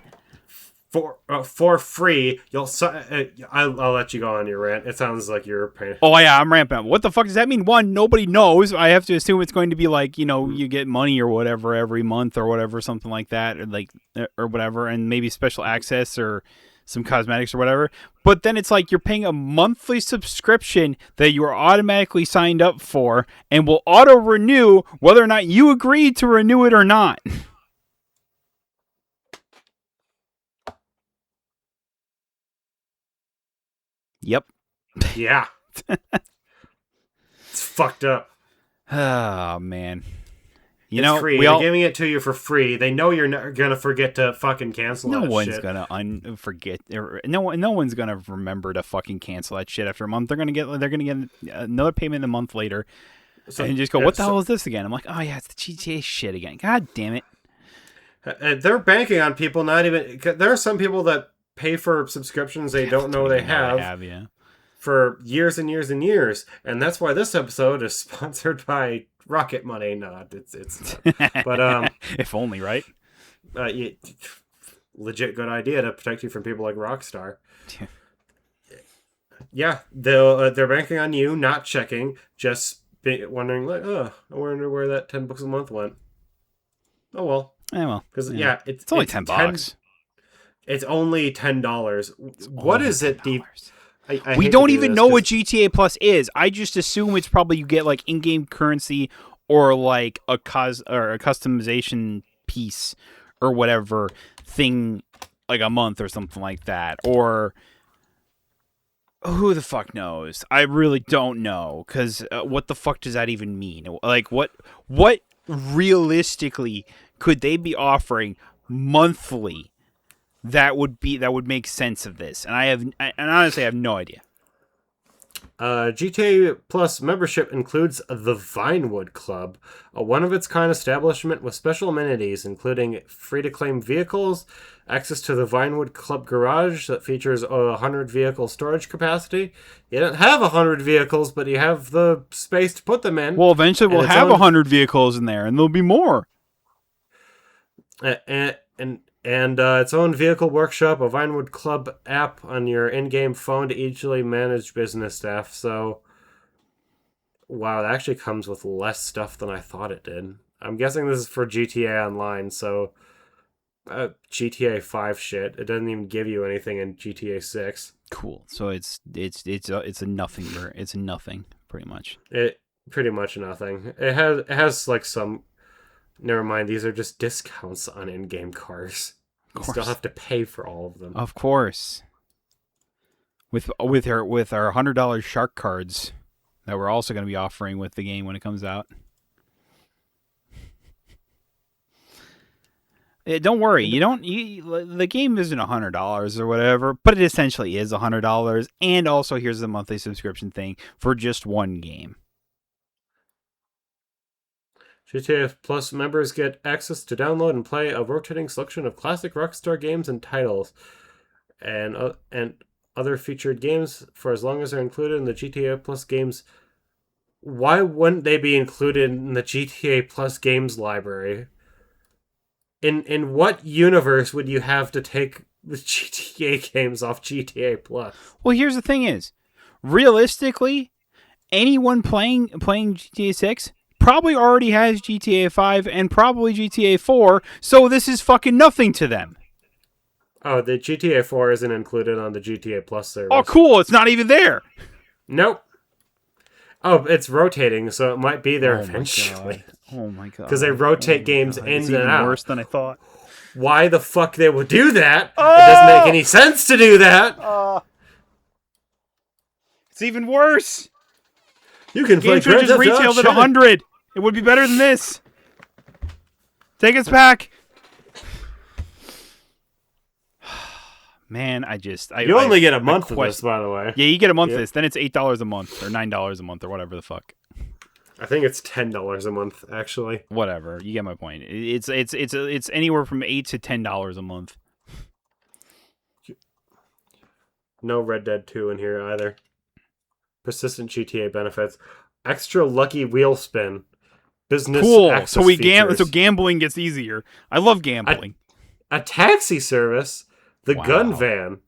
S2: For free. I'll let you go on your rant. It sounds like you're paying.
S1: Oh yeah, I'm ramping up. What the fuck does that mean? One, nobody knows. I have to assume it's going to be like you get money or whatever every month or whatever, something like that, or whatever, and maybe special access or some cosmetics or whatever. But then it's like you're paying a monthly subscription that you are automatically signed up for and will auto renew whether or not you agreed to renew it or not. Yep.
S2: Yeah, it's fucked up.
S1: Oh man.
S2: It's free.
S1: We
S2: They're
S1: all
S2: giving it to you for free. They know you're not gonna forget to fucking cancel
S1: no
S2: that
S1: one's
S2: shit.
S1: gonna forget. No one's gonna remember to fucking cancel that shit after a month. They're gonna get another payment a month later,
S2: So,
S1: and just go, "What the hell is this again?" I'm like, "Oh yeah, it's the GTA shit again." God damn it!
S2: they're banking on people not even. There are some people that pay for subscriptions they don't know they have
S1: Yeah.
S2: for years and years and years, and that's why this episode is sponsored by Rocket Money. No, it's not. But
S1: If only, right?
S2: you, legit good idea to protect you from people like Rockstar. Yeah, they're banking on you not checking, just wondering like, oh, I wonder where that $10 a month went. Oh well,
S1: Well,
S2: because
S1: yeah.
S2: yeah,
S1: It's only $10.
S2: It's only $10.
S1: It's
S2: What
S1: only
S2: is it?
S1: $10.
S2: I
S1: We
S2: hate to
S1: don't
S2: do
S1: even
S2: this
S1: know what
S2: 'cause-
S1: GTA Plus is. I just assume it's probably you get like in-game currency or like a customization piece or whatever thing, like a month or something like that. Or who the fuck knows? I really don't know because what the fuck does that even mean? Like what realistically could they be offering monthly that would make sense of this? And honestly I have no idea.
S2: GTA Plus membership includes the Vinewood Club, a one-of-its-kind establishment with special amenities, including free-to-claim vehicles, access to the Vinewood Club garage that features a 100-vehicle storage capacity. You don't have 100 vehicles, but you have the space to put them in.
S1: Well, eventually we'll
S2: And its
S1: have
S2: own
S1: 100 vehicles in there, and there'll be more.
S2: and its own vehicle workshop, a Vinewood Club app on your in-game phone to easily manage business staff. So, wow, that actually comes with less stuff than I thought it did. I'm guessing this is for GTA Online, so GTA 5 shit. It doesn't even give you anything in GTA 6.
S1: Cool. So it's a nothing. It's a nothing, pretty much.
S2: It pretty much nothing. It has like some. Never mind. These are just discounts on in-game cars. You still have to pay for all of them.
S1: Of course. With our $100 shark cards that we're also going to be offering with the game when it comes out. Don't worry, you don't. The game isn't $100 or whatever, but it essentially is $100. And also, here's the monthly subscription thing for just one game.
S2: GTA Plus members get access to download and play a rotating selection of classic Rockstar games and titles, and other featured games for as long as they're included in the GTA Plus games. Why wouldn't they be included in the GTA Plus games library? In what universe would you have to take the GTA games off GTA Plus?
S1: Well, here's the thing: is realistically, anyone playing GTA 6 probably already has GTA 5 and probably GTA 4, so this is fucking nothing to them.
S2: Oh, the GTA 4 isn't included on the GTA Plus service.
S1: Oh, cool! It's not even there.
S2: Nope. Oh, it's rotating, so it might be there eventually.
S1: Oh my god!
S2: Because they rotate games in
S1: it's
S2: and
S1: even
S2: out.
S1: Worse than I thought.
S2: Why the fuck they would do that? It doesn't make any sense to do that.
S1: It's even worse.
S2: You can play
S1: Games should just retailed at 100. It would be better than this. Take us back. Man,
S2: you only get a month of this, by the way.
S1: Yeah, you get a month of this. Then it's $8 a month or $9 a month or whatever the fuck.
S2: I think it's $10 a month, actually.
S1: Whatever. You get my point. It's anywhere from $8 to $10 a month.
S2: No Red Dead 2 in here either. Persistent GTA benefits. Extra lucky wheel spin. Business
S1: cool.
S2: access
S1: So
S2: features.
S1: so gambling gets easier. I love gambling.
S2: A taxi service. The
S1: Wow.
S2: gun van.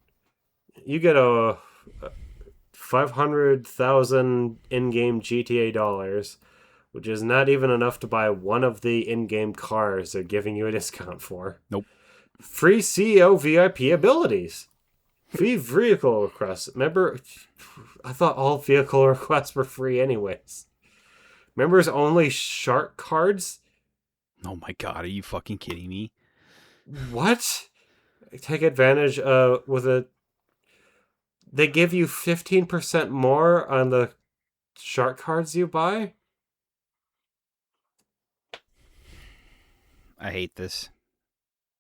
S2: You get a 500,000 in-game GTA dollars, which is not even enough to buy one of the in-game cars they're giving you a discount for.
S1: Nope.
S2: Free CEO VIP abilities. Free vehicle requests. Remember, I thought all vehicle requests were free anyways. Members only shark cards?
S1: Oh my god, are you fucking kidding me?
S2: What? Take advantage with a... They give you 15% more on the shark cards you buy?
S1: I hate this.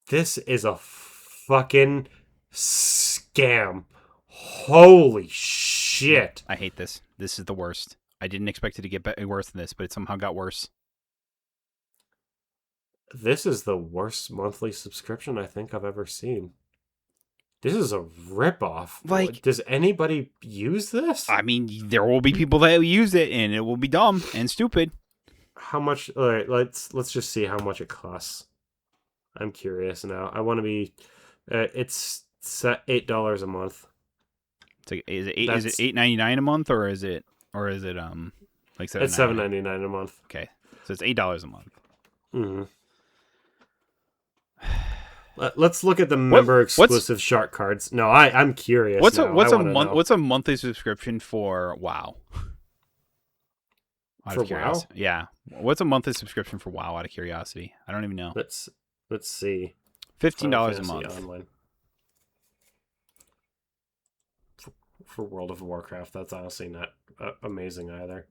S2: This is a fucking scam. Holy shit.
S1: I hate this. This is the worst. I didn't expect it to get worse than this, but it somehow got worse.
S2: This is the worst monthly subscription I think I've ever seen. This is a ripoff.
S1: Like,
S2: does anybody use this?
S1: I mean, there will be people that use it, and it will be dumb and stupid.
S2: How much? All right, let's just see how much it costs. I'm curious now. I want to be. It's $8 a month.
S1: It's like, is it $8.99 a month, or is it like $7.99?
S2: It's $7.99 a month.
S1: Okay, so it's $8 a month.
S2: Mm-hmm. Let's look at the member exclusive shark cards. No, I'm curious.
S1: What's
S2: a
S1: a monthly subscription for WoW?
S2: For WoW?
S1: Yeah. What's a monthly subscription for WoW? Out of curiosity, I don't even know.
S2: Let's see.
S1: $15 a month.
S2: Online. For World of Warcraft, that's honestly not amazing either.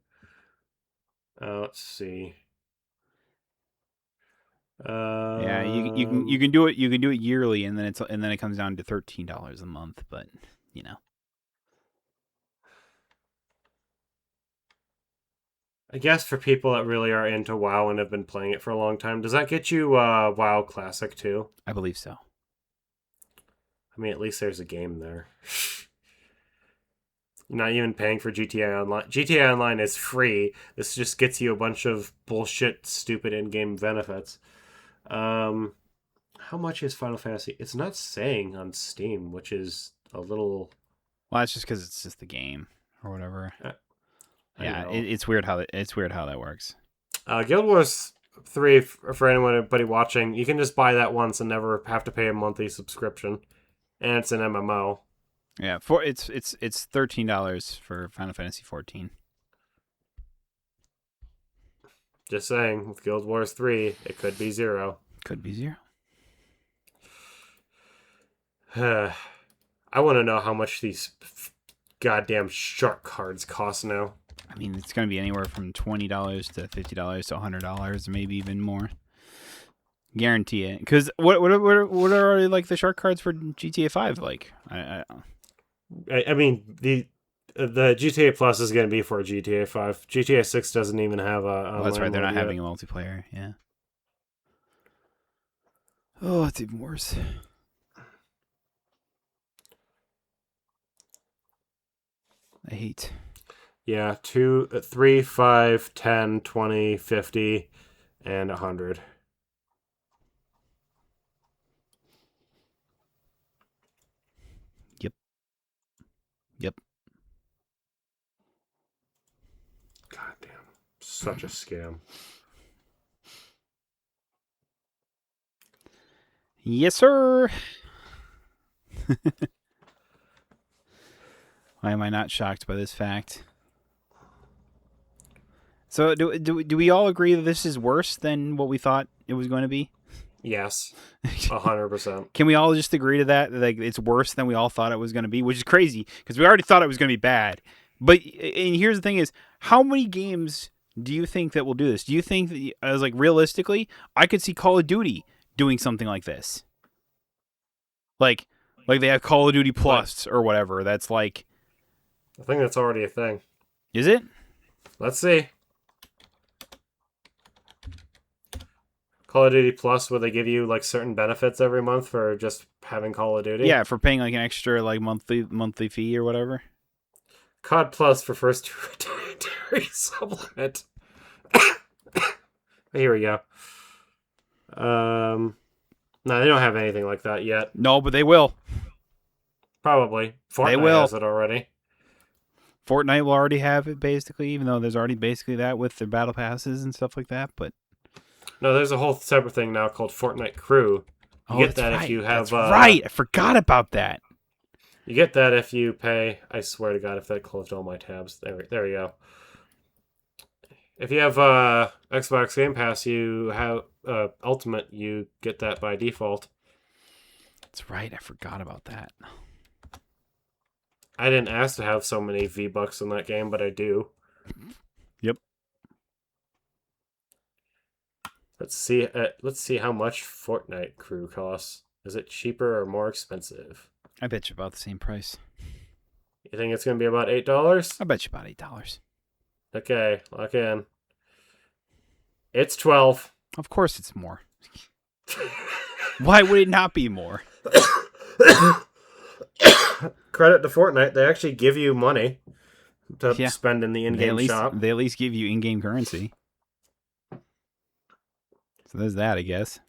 S2: Let's see.
S1: Yeah, you can do it. You can do it yearly, and then it comes down to $13 a month. But you know,
S2: I guess for people that really are into WoW and have been playing it for a long time, does that get you WoW Classic too?
S1: I believe so.
S2: I mean, at least there's a game there. You're not even paying for GTA Online. GTA Online is free. This just gets you a bunch of bullshit, stupid in-game benefits. How much is Final Fantasy? It's not saying on Steam, which is a little...
S1: Well, that's just because it's just the game or whatever. Yeah, it's weird how that works.
S2: Guild Wars 3, for anybody watching, you can just buy that once and never have to pay a monthly subscription, and it's an MMO.
S1: Yeah, it's $13 for Final Fantasy 14.
S2: Just saying, with Guild Wars 3, it could be $0.
S1: Could be $0.
S2: I want to know how much these goddamn shark cards cost now.
S1: I mean, it's going to be anywhere from $20 to $50 to $100, maybe even more. Guarantee it. Because what are like the shark cards for GTA 5 like?
S2: I mean the GTA Plus is going to be for GTA 5. GTA 6 doesn't even have a
S1: Oh, that's right.
S2: online
S1: They're
S2: mode
S1: not
S2: yet.
S1: having a multiplayer. Yeah. Oh, it's even worse. I hate.
S2: Yeah, 2, 3, 5, 10, 20, 50, and 100.
S1: Yep. Yep.
S2: God damn. Such a scam.
S1: Yes, sir. Why am I not shocked by this fact? So, do we all agree that this is worse than what we thought it was going to be?
S2: Yes. 100%.
S1: Can we all just agree to that? Like, it's worse than we all thought it was going to be, which is crazy because we already thought it was going to be bad. But and here's the thing: is how many games do you think that will do this? Do you think that, as like realistically, I could see Call of Duty doing something like this? Like, like they have Call of Duty
S2: Like,
S1: Plus or whatever. That's like,
S2: I think that's already a thing.
S1: is it?
S2: Let's see. Call of Duty Plus, where they give you like certain benefits every month for just having Call of Duty.
S1: Yeah, for paying like an extra like monthly fee or whatever.
S2: COD Plus for first dietary supplement. Here we go. No, they don't have anything like that yet.
S1: No, but they will.
S2: Probably.
S1: They
S2: Fortnite
S1: will.
S2: has it already.
S1: Fortnite will already have it basically, even though there's already basically that with their battle passes and stuff like that. But
S2: No, there's a whole separate thing now called Fortnite Crew. You
S1: oh,
S2: get
S1: that's
S2: that if
S1: right.
S2: you have
S1: That's right. I forgot about that.
S2: you get that if you pay. I swear to God, if that closed all my tabs. There we go. If you have Xbox Game Pass, you have Ultimate. You get that by default.
S1: That's right. I forgot about that.
S2: I didn't ask to have so many V-Bucks in that game, but I do.
S1: Yep.
S2: Let's see. Let's see how much Fortnite Crew costs. Is it cheaper or more expensive?
S1: I bet you about the same price.
S2: You think it's gonna be about $8?
S1: I bet you about $8.
S2: Okay, lock in. It's 12.
S1: Of course, it's more. Why would it not be more?
S2: Credit to Fortnite, they actually give you money to
S1: Yeah.
S2: spend in the in-game shop.
S1: They at least give you in-game currency. So there's that, I guess.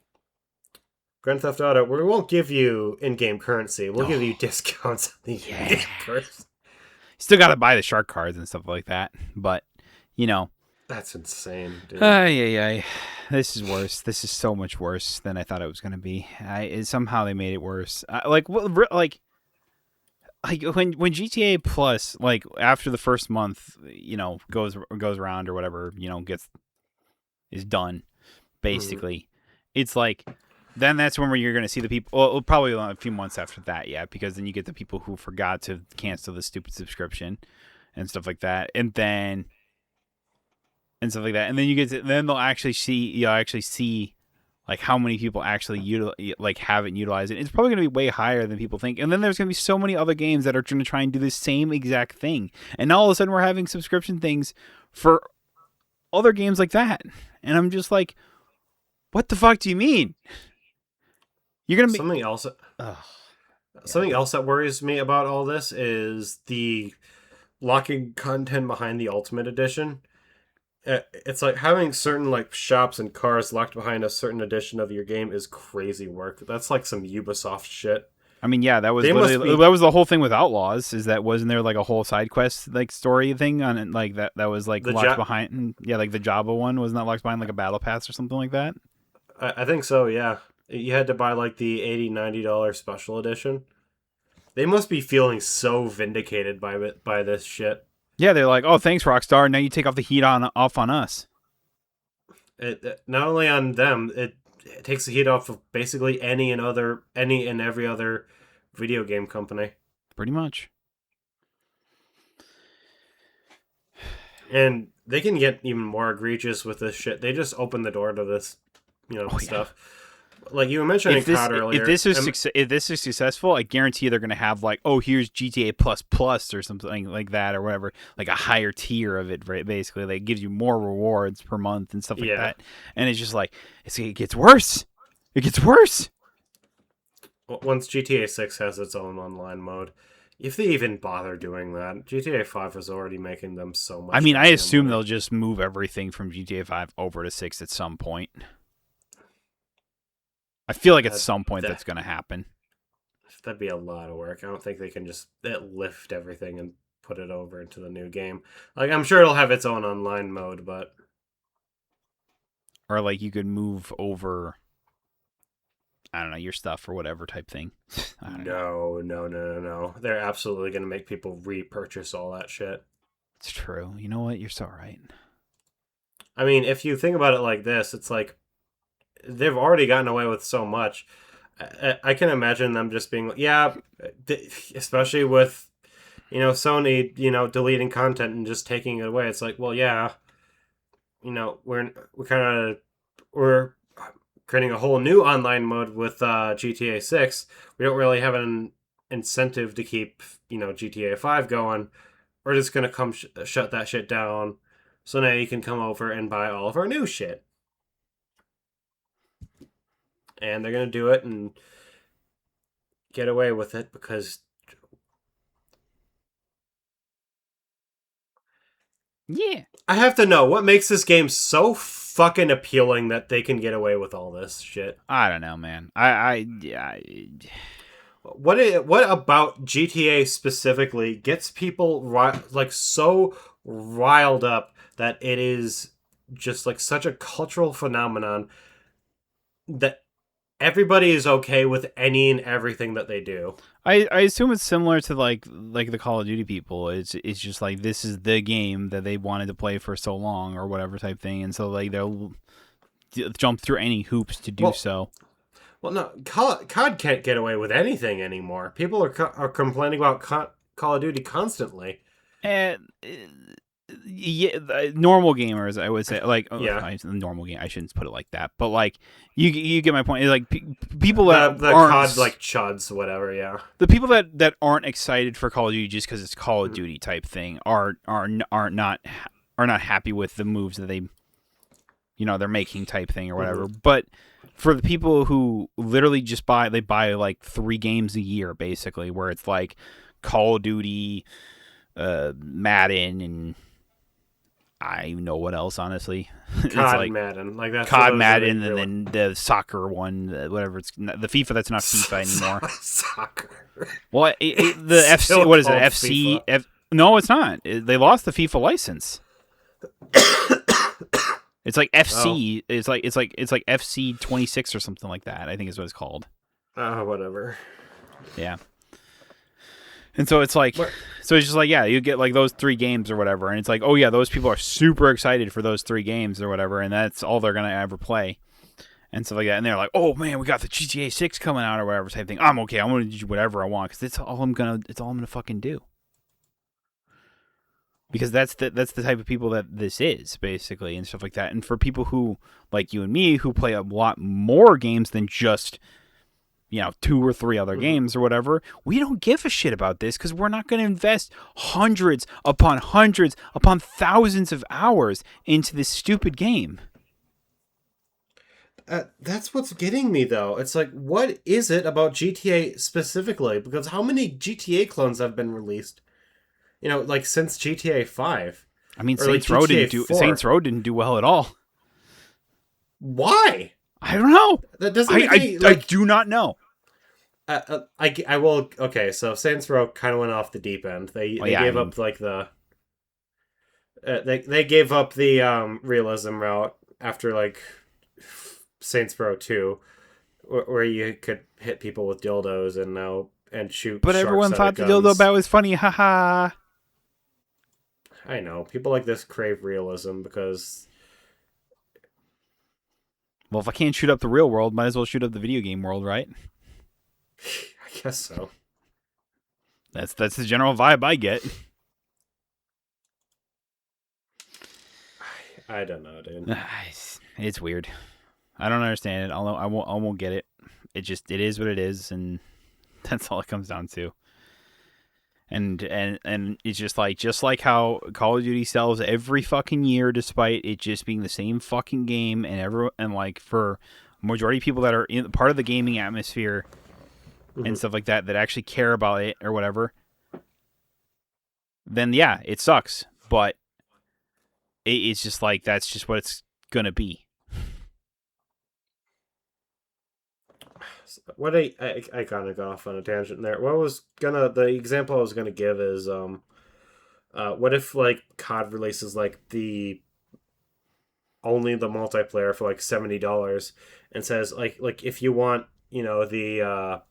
S2: Grand Theft Auto, we won't give you in-game currency. We'll give you discounts on the in-game currency.
S1: Still got to buy the shark cards and stuff like that, but you know.
S2: That's insane, dude.
S1: This is worse. This is so much worse than I thought it was going to be. Somehow they made it worse. Like when GTA Plus, like after the first month, goes around or whatever, is done. Basically, it's like then that's when you're going to see the people. Well, probably a few months after that, yeah, because then you get the people who forgot to cancel the stupid subscription and stuff like that, and then then they'll actually see like how many people actually haven't utilized it. It's probably going to be way higher than people think. And then there's going to be so many other games that are going to try and do the same exact thing. And now all of a sudden we're having subscription things for other games like that. And I'm just like, what the fuck do you mean? You're going to be
S2: Something else. Something else that worries me about all this is the locking content behind the Ultimate Edition. It's like having certain like shops and cars locked behind a certain edition of your game is crazy work. That's like some Ubisoft shit.
S1: I mean, yeah, that was that was the whole thing with Outlaws. Is that wasn't there like a whole side quest like story thing on it, like that was like locked behind? Yeah, like the Java one wasn't that locked behind like a battle pass or something like that?
S2: I think so. Yeah, you had to buy like the $80-$90 special edition. They must be feeling so vindicated by this shit.
S1: Yeah, they're like, "Oh, thanks, Rockstar. Now you take off the heat off on us."
S2: It not only on them, it takes the heat off of basically any and every other video game company.
S1: Pretty much.
S2: And they can get even more egregious with this shit. They just open the door to this, stuff. like you were mentioning COD earlier.
S1: If this is successful, I guarantee they're going to have like, oh, here's GTA plus plus or something like that or whatever, like a higher tier of it, right? Basically, like gives you more rewards per month and stuff like
S2: Yeah.
S1: that. And it's just like it gets worse. It gets worse.
S2: Once GTA 6 has its own online mode, if they even bother doing that, GTA 5 is already making them so
S1: I
S2: much
S1: mean, I
S2: goddamn
S1: assume
S2: money.
S1: they'll just move everything from GTA 5 over to 6 at some point. I feel like at
S2: That
S1: some point
S2: that
S1: that's going to happen.
S2: that'd be a lot of work. I don't think they can just lift everything and put it over into the new game. Like I'm sure it'll have its own online mode, but
S1: Or like you could move over, I don't know, your stuff or whatever type thing. I don't know.
S2: no. They're absolutely going to make people repurchase all that shit.
S1: It's true. You know what? You're so right.
S2: I mean, if you think about it like this, it's like they've already gotten away with so much. I can imagine them just being, yeah, especially with Sony, deleting content and just taking it away. It's like, well, yeah, we're creating a whole new online mode with GTA 6. We don't really have an incentive to keep GTA 5 going. We're just gonna come shut that shit down. So now you can come over and buy all of our new shit, and they're gonna do it and get away with it because
S1: Yeah.
S2: I have to know what makes this game so fucking appealing that they can get away with all this shit.
S1: I don't know, man.
S2: What about GTA specifically gets people like so riled up that it is just like such a cultural phenomenon that everybody is okay with any and everything that they do.
S1: I assume it's similar to like the Call of Duty people. It's just like this is the game that they wanted to play for so long or whatever type thing, and so like they'll jump through any hoops to do
S2: Well,
S1: so.
S2: well, no, COD can't get away with anything anymore. People are complaining about Call of Duty constantly.
S1: And yeah, normal gamers, I would say, like
S2: Yeah,
S1: normal game. I shouldn't put it like that, but like you get my point. Like people that
S2: the COD
S1: aren't
S2: like chuds, whatever. Yeah,
S1: the people that aren't excited for Call of Duty just because it's Call of
S2: Mhm.
S1: Duty type thing are not happy with the moves that they're making type thing or
S2: Mhm.
S1: whatever. But for the people who literally just buy like 3 games a year basically, where it's like Call of Duty, Madden, and I know what else, honestly. It's
S2: COD and
S1: like
S2: Madden, like that's
S1: COD,
S2: those are the
S1: Madden, and
S2: really
S1: then the soccer one, whatever it's the FIFA that's not FIFA anymore.
S2: soccer.
S1: Well, the
S2: It's
S1: FC,
S2: still
S1: what is it?
S2: called
S1: FC?
S2: FIFA.
S1: No, it's not. They lost the FIFA license. It's like
S2: Oh,
S1: FC. It's like FC 26 or something like that. I think is what it's called.
S2: whatever.
S1: Yeah. And so it's like,
S2: What?
S1: so it's just like, yeah, you get like those 3 games or whatever, and it's like, oh yeah, those people are super excited for those 3 games or whatever, and that's all they're gonna ever play, and stuff like that. And they're like, oh man, we got the GTA 6 coming out or whatever type thing. I'm okay. I'm gonna do whatever I want because it's all I'm gonna fucking do. Because that's the type of people that this is basically and stuff like that. And for people who like you and me who play a lot more games than just 2 or 3 other
S2: Mhm.
S1: games or whatever, we don't give a shit about this because we're not going to invest hundreds upon thousands of hours into this stupid game.
S2: That's what's getting me though. It's like, what is it about GTA specifically? Because how many GTA clones have been released? Like since GTA 5
S1: I mean,
S2: or like GTA
S1: Saints
S2: 4.
S1: Row didn't do well at all.
S2: Why?
S1: I don't know.
S2: That doesn't make
S1: I,
S2: any
S1: I, I
S2: like.
S1: do not know.
S2: I will. Okay, so Saints Row kind of went off the deep end. They
S1: Well,
S2: they
S1: yeah, I
S2: gave
S1: mean,
S2: up like the they gave up the realism route after like Saints Row 2, where you could hit people with dildos and shoot
S1: but
S2: sharks
S1: everyone
S2: out of
S1: thought the dildo
S2: guns.
S1: bat was funny. Haha.
S2: I know people like this crave realism because
S1: Well, if I can't shoot up the real world, might as well shoot up the video game world, right?
S2: I guess so.
S1: That's the general vibe I get.
S2: I don't know, dude.
S1: It's weird. I don't understand it. I won't get it. It is what it is, and that's all it comes down to. And it's just like how Call of Duty sells every fucking year, despite it just being the same fucking game, and like for majority of people that are in part of the gaming atmosphere and
S2: Hmm.
S1: stuff like that actually care about it or whatever, then yeah, it sucks. But it's just like that's just what it's gonna be.
S2: What I kind of got off on a tangent there. The example I was gonna give is what if like COD releases like the only the multiplayer for like $70 and says like if you want the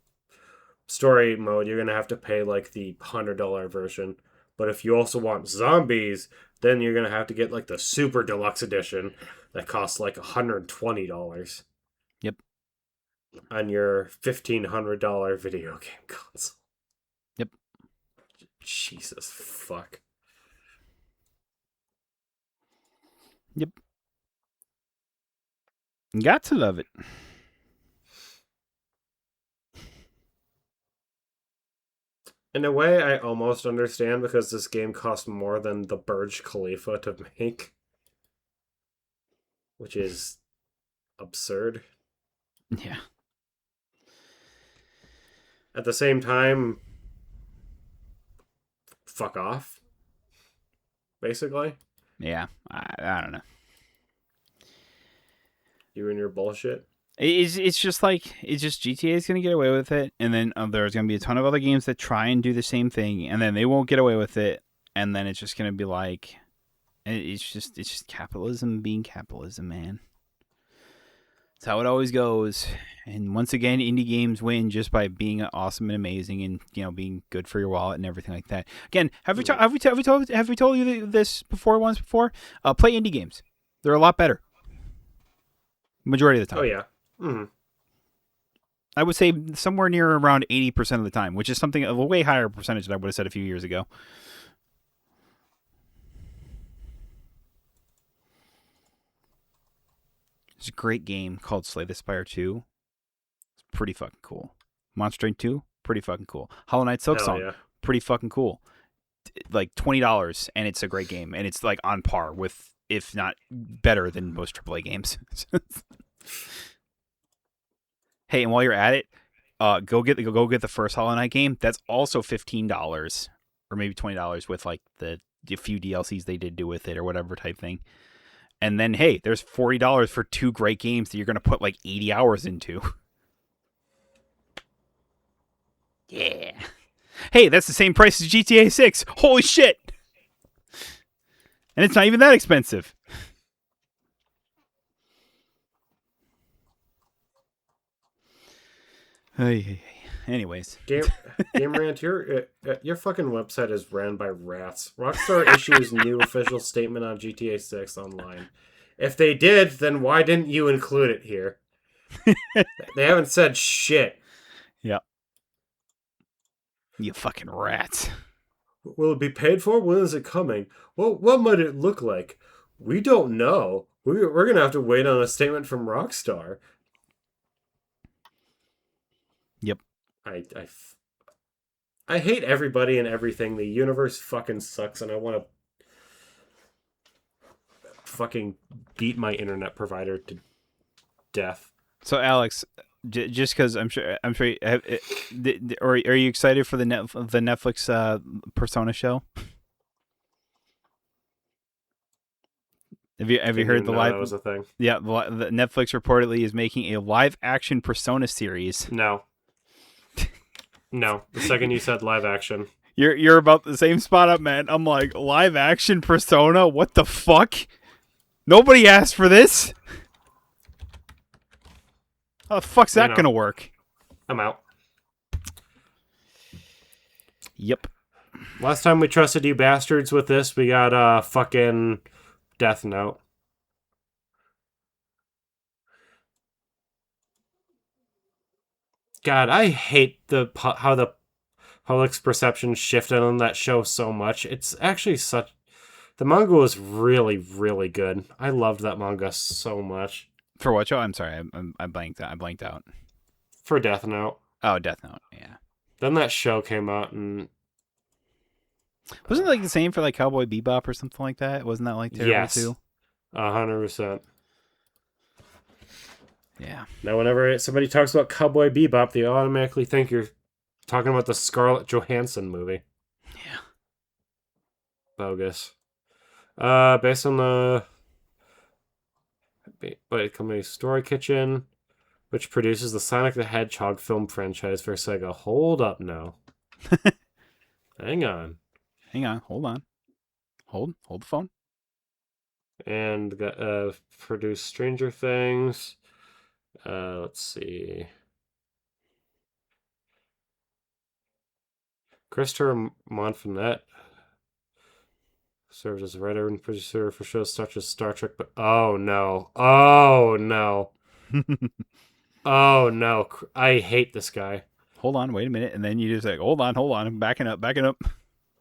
S2: story mode you're gonna have to pay like the $100 version, but if you also want zombies then you're gonna have to get like the super deluxe edition that costs like $120
S1: Yep,
S2: on your $1,500 video game console.
S1: yep,
S2: Jesus fuck.
S1: yep. Got to love it.
S2: In a way, I almost understand because this game cost more than the Burj Khalifa to make, which is absurd.
S1: Yeah,
S2: At the same time, fuck off, basically.
S1: yeah. I don't know.
S2: You and your bullshit.
S1: It's just like it's just GTA is gonna get away with it, and then there's gonna be a ton of other games that try and do the same thing, and then they won't get away with it, and then it's just gonna be like it's just capitalism being capitalism, man. It's how it always goes. And once again, indie games win just by being awesome and amazing, and being good for your wallet and everything like that. Again,
S2: Mhm.
S1: have we told you this before once before? Play indie games; they're a lot better majority of the
S2: Oh
S1: time.
S2: yeah. Hmm.
S1: I would say somewhere near around 80% of the time, which is something of a way higher percentage than I would have said a few years ago. It's a great game called Slay the Spire 2. It's pretty fucking cool. Monster Train 2, pretty fucking cool. Hollow Knight
S2: Hell
S1: Silksong,
S2: yeah.
S1: pretty fucking cool. Like $20, and it's a great game, and it's like on par with, if not better than most AAA games. Hey, and while you're at it, go get the first Hollow Knight game. That's also $15 or maybe $20 with like the few DLCs they did do with it or whatever type thing. And then hey, there's $40 for two great games that you're gonna put like 80 hours into. Yeah. Hey, that's the same price as GTA 6. Holy shit! And it's not even that expensive. Hey, hey, hey. Anyways,
S2: Game Rant, your fucking website is ran by rats. Rockstar issues new official statement on GTA 6 online. If they did, then why didn't you include it here? They haven't said shit.
S1: yeah, you fucking rats.
S2: Will it be paid for? When is it coming? Well, what might it look like? We don't know. We're going to have to wait on a statement from Rockstar.
S1: Yep.
S2: I, I, I hate everybody and everything. The universe fucking sucks, and I want to fucking beat my internet provider to death.
S1: So Alex, just because I'm sure, or are you excited for the Netflix Persona show? Have you
S2: Didn't
S1: heard
S2: even
S1: the
S2: know
S1: live?
S2: that was a thing.
S1: Yeah, the Netflix reportedly is making a live action Persona series.
S2: No. No. The second you said live action.
S1: You're about the same spot up, man. I'm like, live action Persona? What the fuck? Nobody asked for this. How the fuck's
S2: You
S1: that
S2: know,
S1: gonna work?
S2: I'm out.
S1: Yep.
S2: Last time we trusted you bastards with this, we got fucking Death Note. God, I hate how the public's perception shifted on that show so much. It's actually such. The manga was really, really good. I loved that manga so much.
S1: For what show? I'm sorry, I blanked. I blanked out.
S2: For Death Note.
S1: Oh, Death Note. Yeah.
S2: Then that show came out, and
S1: Wasn't it like the same for like Cowboy Bebop or something like that? Wasn't that like terrible
S2: yes,
S1: too?
S2: 100%.
S1: Yeah.
S2: Now, whenever somebody talks about Cowboy Bebop, they automatically think you're talking about the Scarlett Johansson movie.
S1: Yeah.
S2: Bogus. Based on the company Story Kitchen, which produces the Sonic the Hedgehog film franchise for Sega. Hold up now. Hang on.
S1: Hang on. Hold on. Hold the phone.
S2: And got produced Stranger Things. Let's see. Christopher Monfinet served as a writer and producer for shows such as Star Trek. But oh no, oh no, oh no! I hate this guy.
S1: Hold on. Wait a minute. And then you just like, hold on. I'm backing up. Backing up.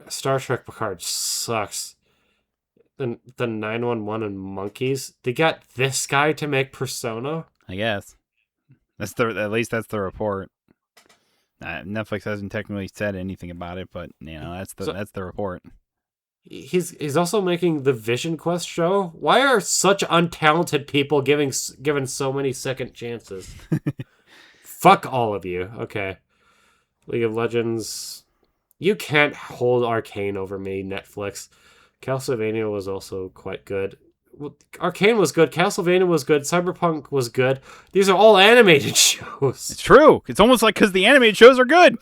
S2: Star Trek Picard sucks. The 911 and Monkeys. They got this guy to make Persona.
S1: I guess that's the at least that's the report. Netflix hasn't technically said anything about it, but you know
S2: So
S1: that's the report.
S2: he's also making the Vision Quest show. Why are such untalented people given so many second chances? Fuck all of you. Okay. League of Legends. You can't hold Arcane over me, Netflix. Castlevania was also quite good. Arcane was good. Castlevania was good. Cyberpunk was good. These are all animated shows.
S1: It's true. It's almost like because the animated shows are good.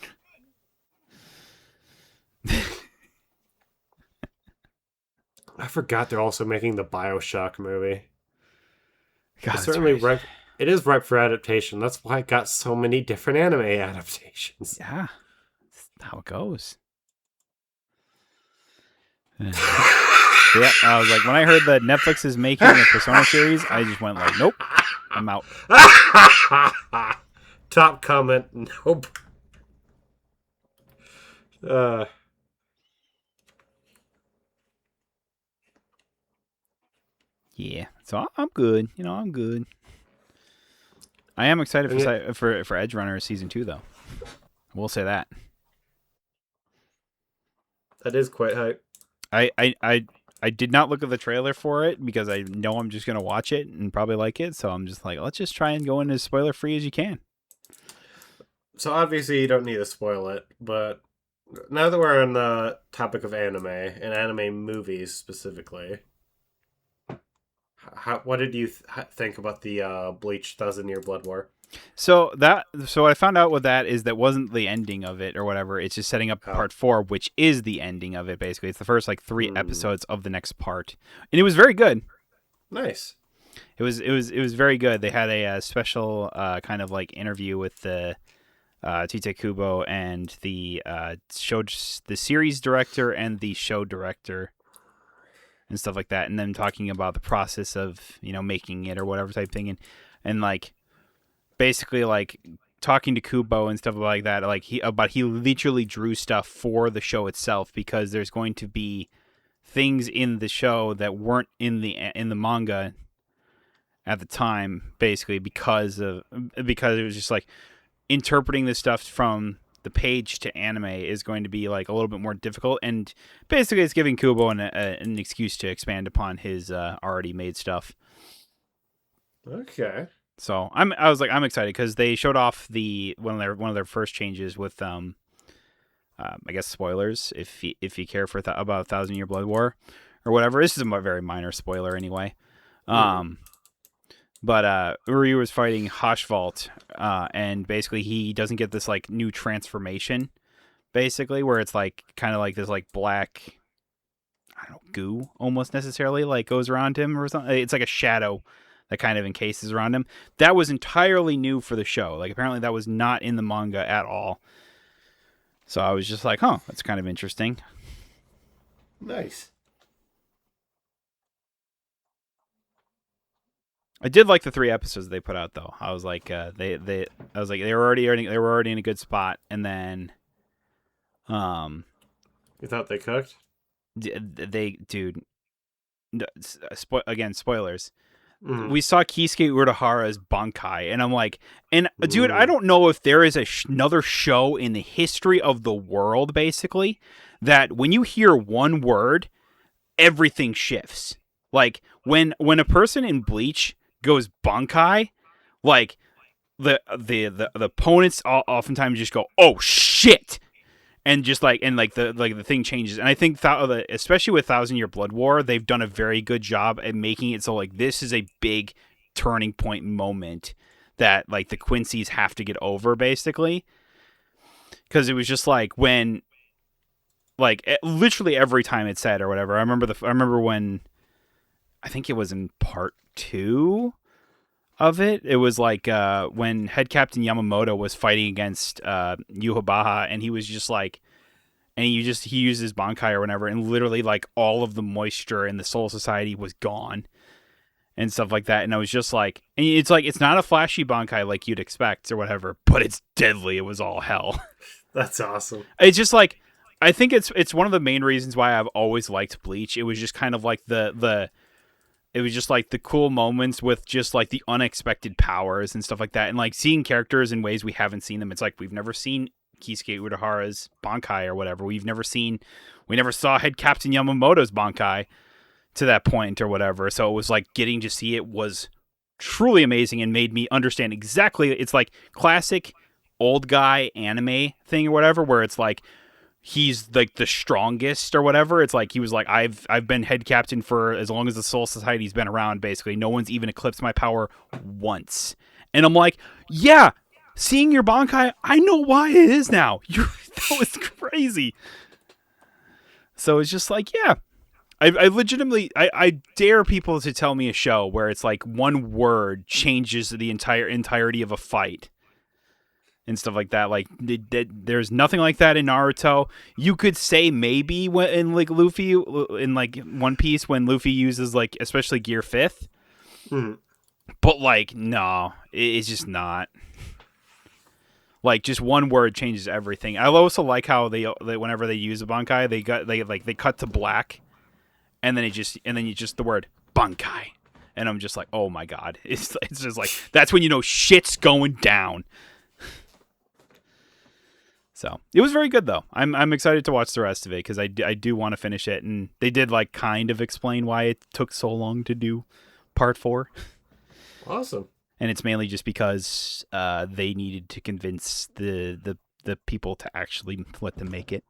S2: I forgot they're also making the BioShock movie.
S1: God,
S2: It's
S1: that's
S2: certainly
S1: right.
S2: ripe. It is ripe for adaptation. That's why it got so many different anime adaptations.
S1: Yeah, that's how it goes. Yeah, I was like, when I heard that Netflix is making a Persona series, I just went like, nope, I'm out.
S2: Top comment. Nope. Uh,
S1: Yeah, so I'm good. You know, I'm good. I am excited
S2: and yet,
S1: for Edge Runner season 2 though. I will say that.
S2: that is quite hype.
S1: I I I I did not look at the trailer for it because I know I'm just gonna watch it and probably like it. So I'm just like, let's just try and go in as spoiler free as you can.
S2: So obviously you don't need to spoil it, but now that we're on the topic of anime and anime movies specifically, what did you think about the Bleach Thousand Year Blood War?
S1: So what I found out with that is that wasn't the ending of it or whatever. It's just setting up
S2: Oh,
S1: part 4, which is the ending of it. Basically, it's the first like 3
S2: hmm,
S1: episodes of the next part, and it was very good.
S2: nice.
S1: It was very good. They had a, special kind of like interview with the Tite Kubo and the the series director and the show director and stuff like that, and them talking about the process of making it or whatever type thing, and like basically like talking to Kubo and stuff like that. Like he literally drew stuff for the show itself because there's going to be things in the show that weren't in the manga at the time, basically because it was just like interpreting this stuff from the page to anime is going to be like a little bit more difficult, and basically it's giving Kubo an excuse to expand upon his already made stuff.
S2: Okay.
S1: So I'm excited because they showed off the one of their first changes with I guess spoilers if you care for about 1,000 Year Blood War or whatever. This is a very minor spoiler anyway.
S2: Hmm.
S1: Um, but Uri was fighting Hashvalt, and basically he doesn't get this like new transformation, basically where it's like kind of like this like black, I don't know, goo almost necessarily like goes around him or something. It's like a shadow that kind of encases around him. That was entirely new for the show. Like apparently that was not in the manga at all. So I was just like, huh, that's kind of interesting.
S2: Nice.
S1: I did like the 3 episodes they put out though. I was like, I was like they were already in a good spot, and then, um,
S2: You thought they cooked?
S1: they dude, again spoilers.
S2: Mm.
S1: we saw Kisuke Urahara as Bankai, and I'm like, and dude, I
S2: Mm.
S1: don't know if there is another show in the history of the world, basically, that when you hear one word, everything shifts. Like when a person in Bleach goes Bankai, like the opponents oftentimes just go, oh shit, and just like the thing changes. And I think especially with Thousand Year Blood War, they've done a very good job at making it so like this is a big turning point moment that like the Quincy's have to get over basically, because it was just like when literally every time it said or whatever. I remember when I think it was in part 2 of it. It was like when Head Captain Yamamoto was fighting against Yuhabaha, and he was just like, and he used his Bankai or whatever, and literally like all of the moisture in the Soul Society was gone and stuff like that. And I was just like, and it's like it's not a flashy Bankai like you'd expect or whatever, but it's deadly. It was all hell.
S2: That's awesome.
S1: It's just like I think it's one of the main reasons why I've always liked Bleach. It was just kind of like the it was just like the cool moments with just like the unexpected powers and stuff like that, and like seeing characters in ways we haven't seen them. It's like we've never seen Kisuke Urahara's Bankai or whatever. We never saw Head Captain Yamamoto's Bankai to that point or whatever. So it was like getting to see it was truly amazing and made me understand exactly. It's like classic old guy anime thing or whatever, where it's like he's like the strongest or whatever. It's like he was like I've been head captain for as long as the Soul Society's been around. Basically, no one's even eclipsed my power once. And I'm like, yeah, seeing your Bankai, I know why it is now. That was crazy. So it's just like, yeah, I legitimately I dare people to tell me a show where it's like one word changes the entirety of a fight and stuff like that. Like there's nothing like that in Naruto. You could say maybe in like Luffy in like One Piece when Luffy uses like especially Gear Fifth,
S2: Mm.
S1: but like no, it's just not. Like just one word changes everything. I also like how they whenever they use a Bankai, they cut to black, and then you just the word Bankai, and I'm just like, oh my god, it's just like that's when you know shit's going down. So it was very good though. I'm excited to watch the rest of it because I do want to finish it, and they did like kind of explain why it took so long to do part 4,
S2: Awesome.
S1: and it's mainly just because they needed to convince the people to actually let them make it.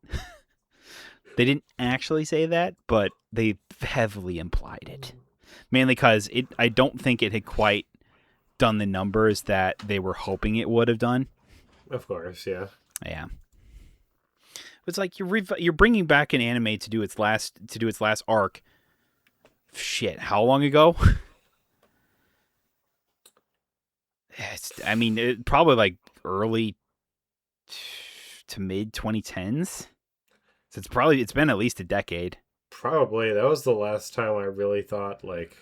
S1: They didn't actually say that, but they heavily implied it. Mainly because I don't think it had quite done the numbers that they were hoping it would have done.
S2: Of course, yeah.
S1: Yeah, it's like you're bringing back an anime to do its last arc. Shit, how long ago? I mean, probably like early to mid 2010s. So it's been at least a decade.
S2: Probably that was the last time I really thought like.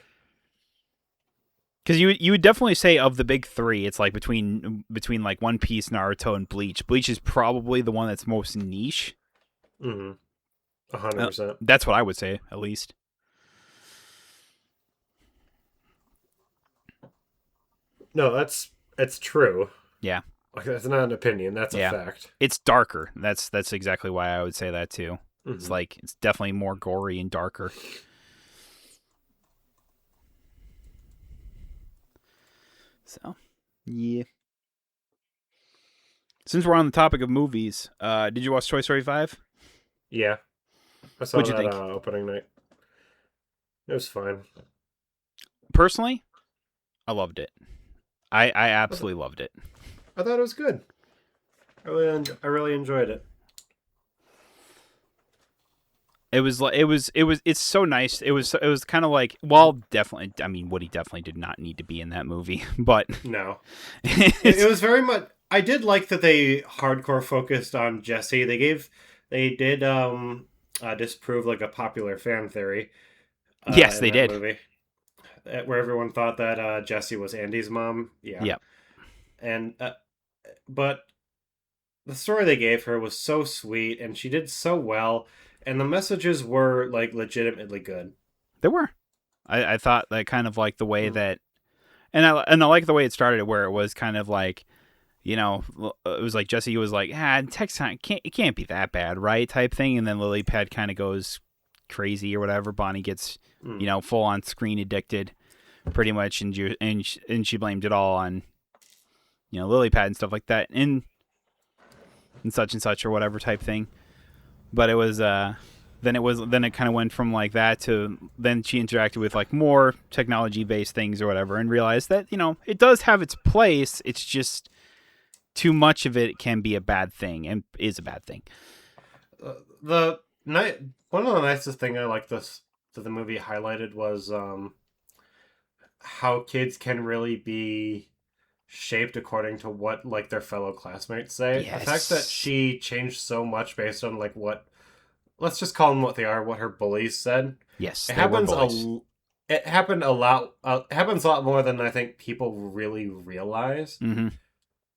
S1: Because you would definitely say of the big three, it's like between like One Piece, Naruto, and Bleach. Bleach is probably the one that's most niche.
S2: Mm-hmm. 100%.
S1: That's what I would say, at least.
S2: No, it's true.
S1: Yeah,
S2: Like that's not an opinion. That's a
S1: yeah.
S2: fact.
S1: It's darker. That's exactly why I would say that too. It's
S2: Mm-hmm.
S1: like it's definitely more gory and darker. So, yeah. Since we're on the topic of movies, did you watch Toy Story 5?
S2: Yeah, I saw
S1: What'd you
S2: that
S1: think?
S2: opening night. It was fine.
S1: Personally, I loved it. I
S2: I, th-
S1: absolutely loved it.
S2: I thought it was good. I really enjoyed it.
S1: It was like it's so nice. It was kind of like, well, definitely. I mean, Woody definitely did not need to be in that movie, but
S2: No, it
S1: it's
S2: was very much. I did like that they hardcore focused on Jesse. They did disprove like a popular fan theory
S1: yes,
S2: in
S1: they
S2: that
S1: did.
S2: movie, where everyone thought that Jesse was Andy's mom. Yeah,
S1: Yep,
S2: and but the story they gave her was so sweet, and she did so well, and the messages were like legitimately good.
S1: there were. I thought that kind of like the way
S2: Mm.
S1: that, and I like the way it started, where it was kind of like, it was like Jesse was like, text time it can't be that bad, right? Type thing, and then Lily Pad kind of goes crazy or whatever. Bonnie gets,
S2: Mm.
S1: full on screen addicted, pretty much, and she blamed it all on, Lily Pad and stuff like that, and such or whatever type thing. But it was then it kind of went from like that to then she interacted with like more technology based things or whatever, and realized that it does have its place. It's just too much of it can be a bad thing and is a bad thing.
S2: The night One of the nicest thing I like this that the movie highlighted was how kids can really be shaped according to what like their fellow classmates say. The fact that
S1: Yes.
S2: she changed so much based on like what, let's just call them what they are, what her bullies said.
S1: Yes,
S2: It
S1: they were
S2: happens
S1: bullies.
S2: it happened a lot. It happens a lot more than I think people really realize.
S1: Mm-hmm.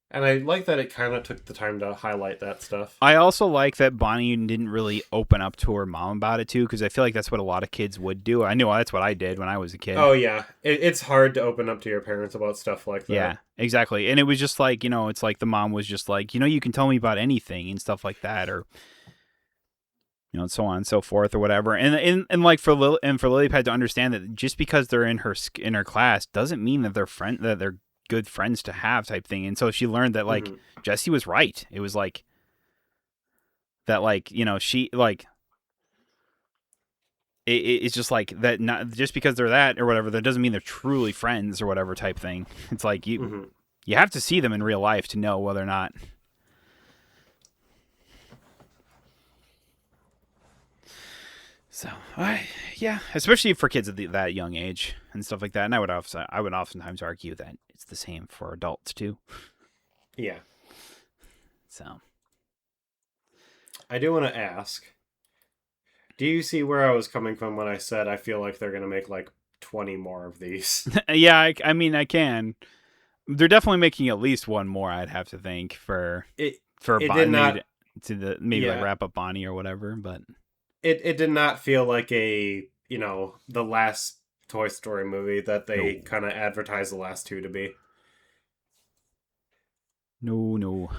S2: And I like that it kind of took the time to highlight that stuff.
S1: I also like that Bonnie didn't really open up to her mom about it too, because I feel like that's what a lot of kids would do. I know that's what I did when I was a kid.
S2: Oh yeah, it's hard to open up to your parents about stuff like that.
S1: Yeah, exactly. And it was just like, it's like the mom was just like, you can tell me about anything and stuff like that, or and so on and so forth or whatever. And like for Lilypad to understand that just because they're in her class doesn't mean that they're good friends to have type thing. And so she learned that like
S2: Hmm.
S1: Jessie was right. It was like that, like she like it's just like that. Not just because they're that or whatever, that doesn't mean they're truly friends or whatever type thing. It's like
S2: Hmm.
S1: you have to see them in real life to know whether or not. So, yeah, especially for kids at that young age and stuff like that. And I would oftentimes argue that it's the same for adults too.
S2: Yeah,
S1: So,
S2: I do want to ask. Do you see where I was coming from when I said I feel like they're gonna make like 20 more of these?
S1: yeah, I mean, I can. They're definitely making at least one more. I'd have to think
S2: It
S1: for
S2: it did
S1: maybe
S2: not.
S1: maybe like
S2: Yeah,
S1: wrap up Bonnie or whatever. But
S2: it did not feel like a the last Toy Story movie that they
S1: no,
S2: kind of advertised the last two to be.
S1: no.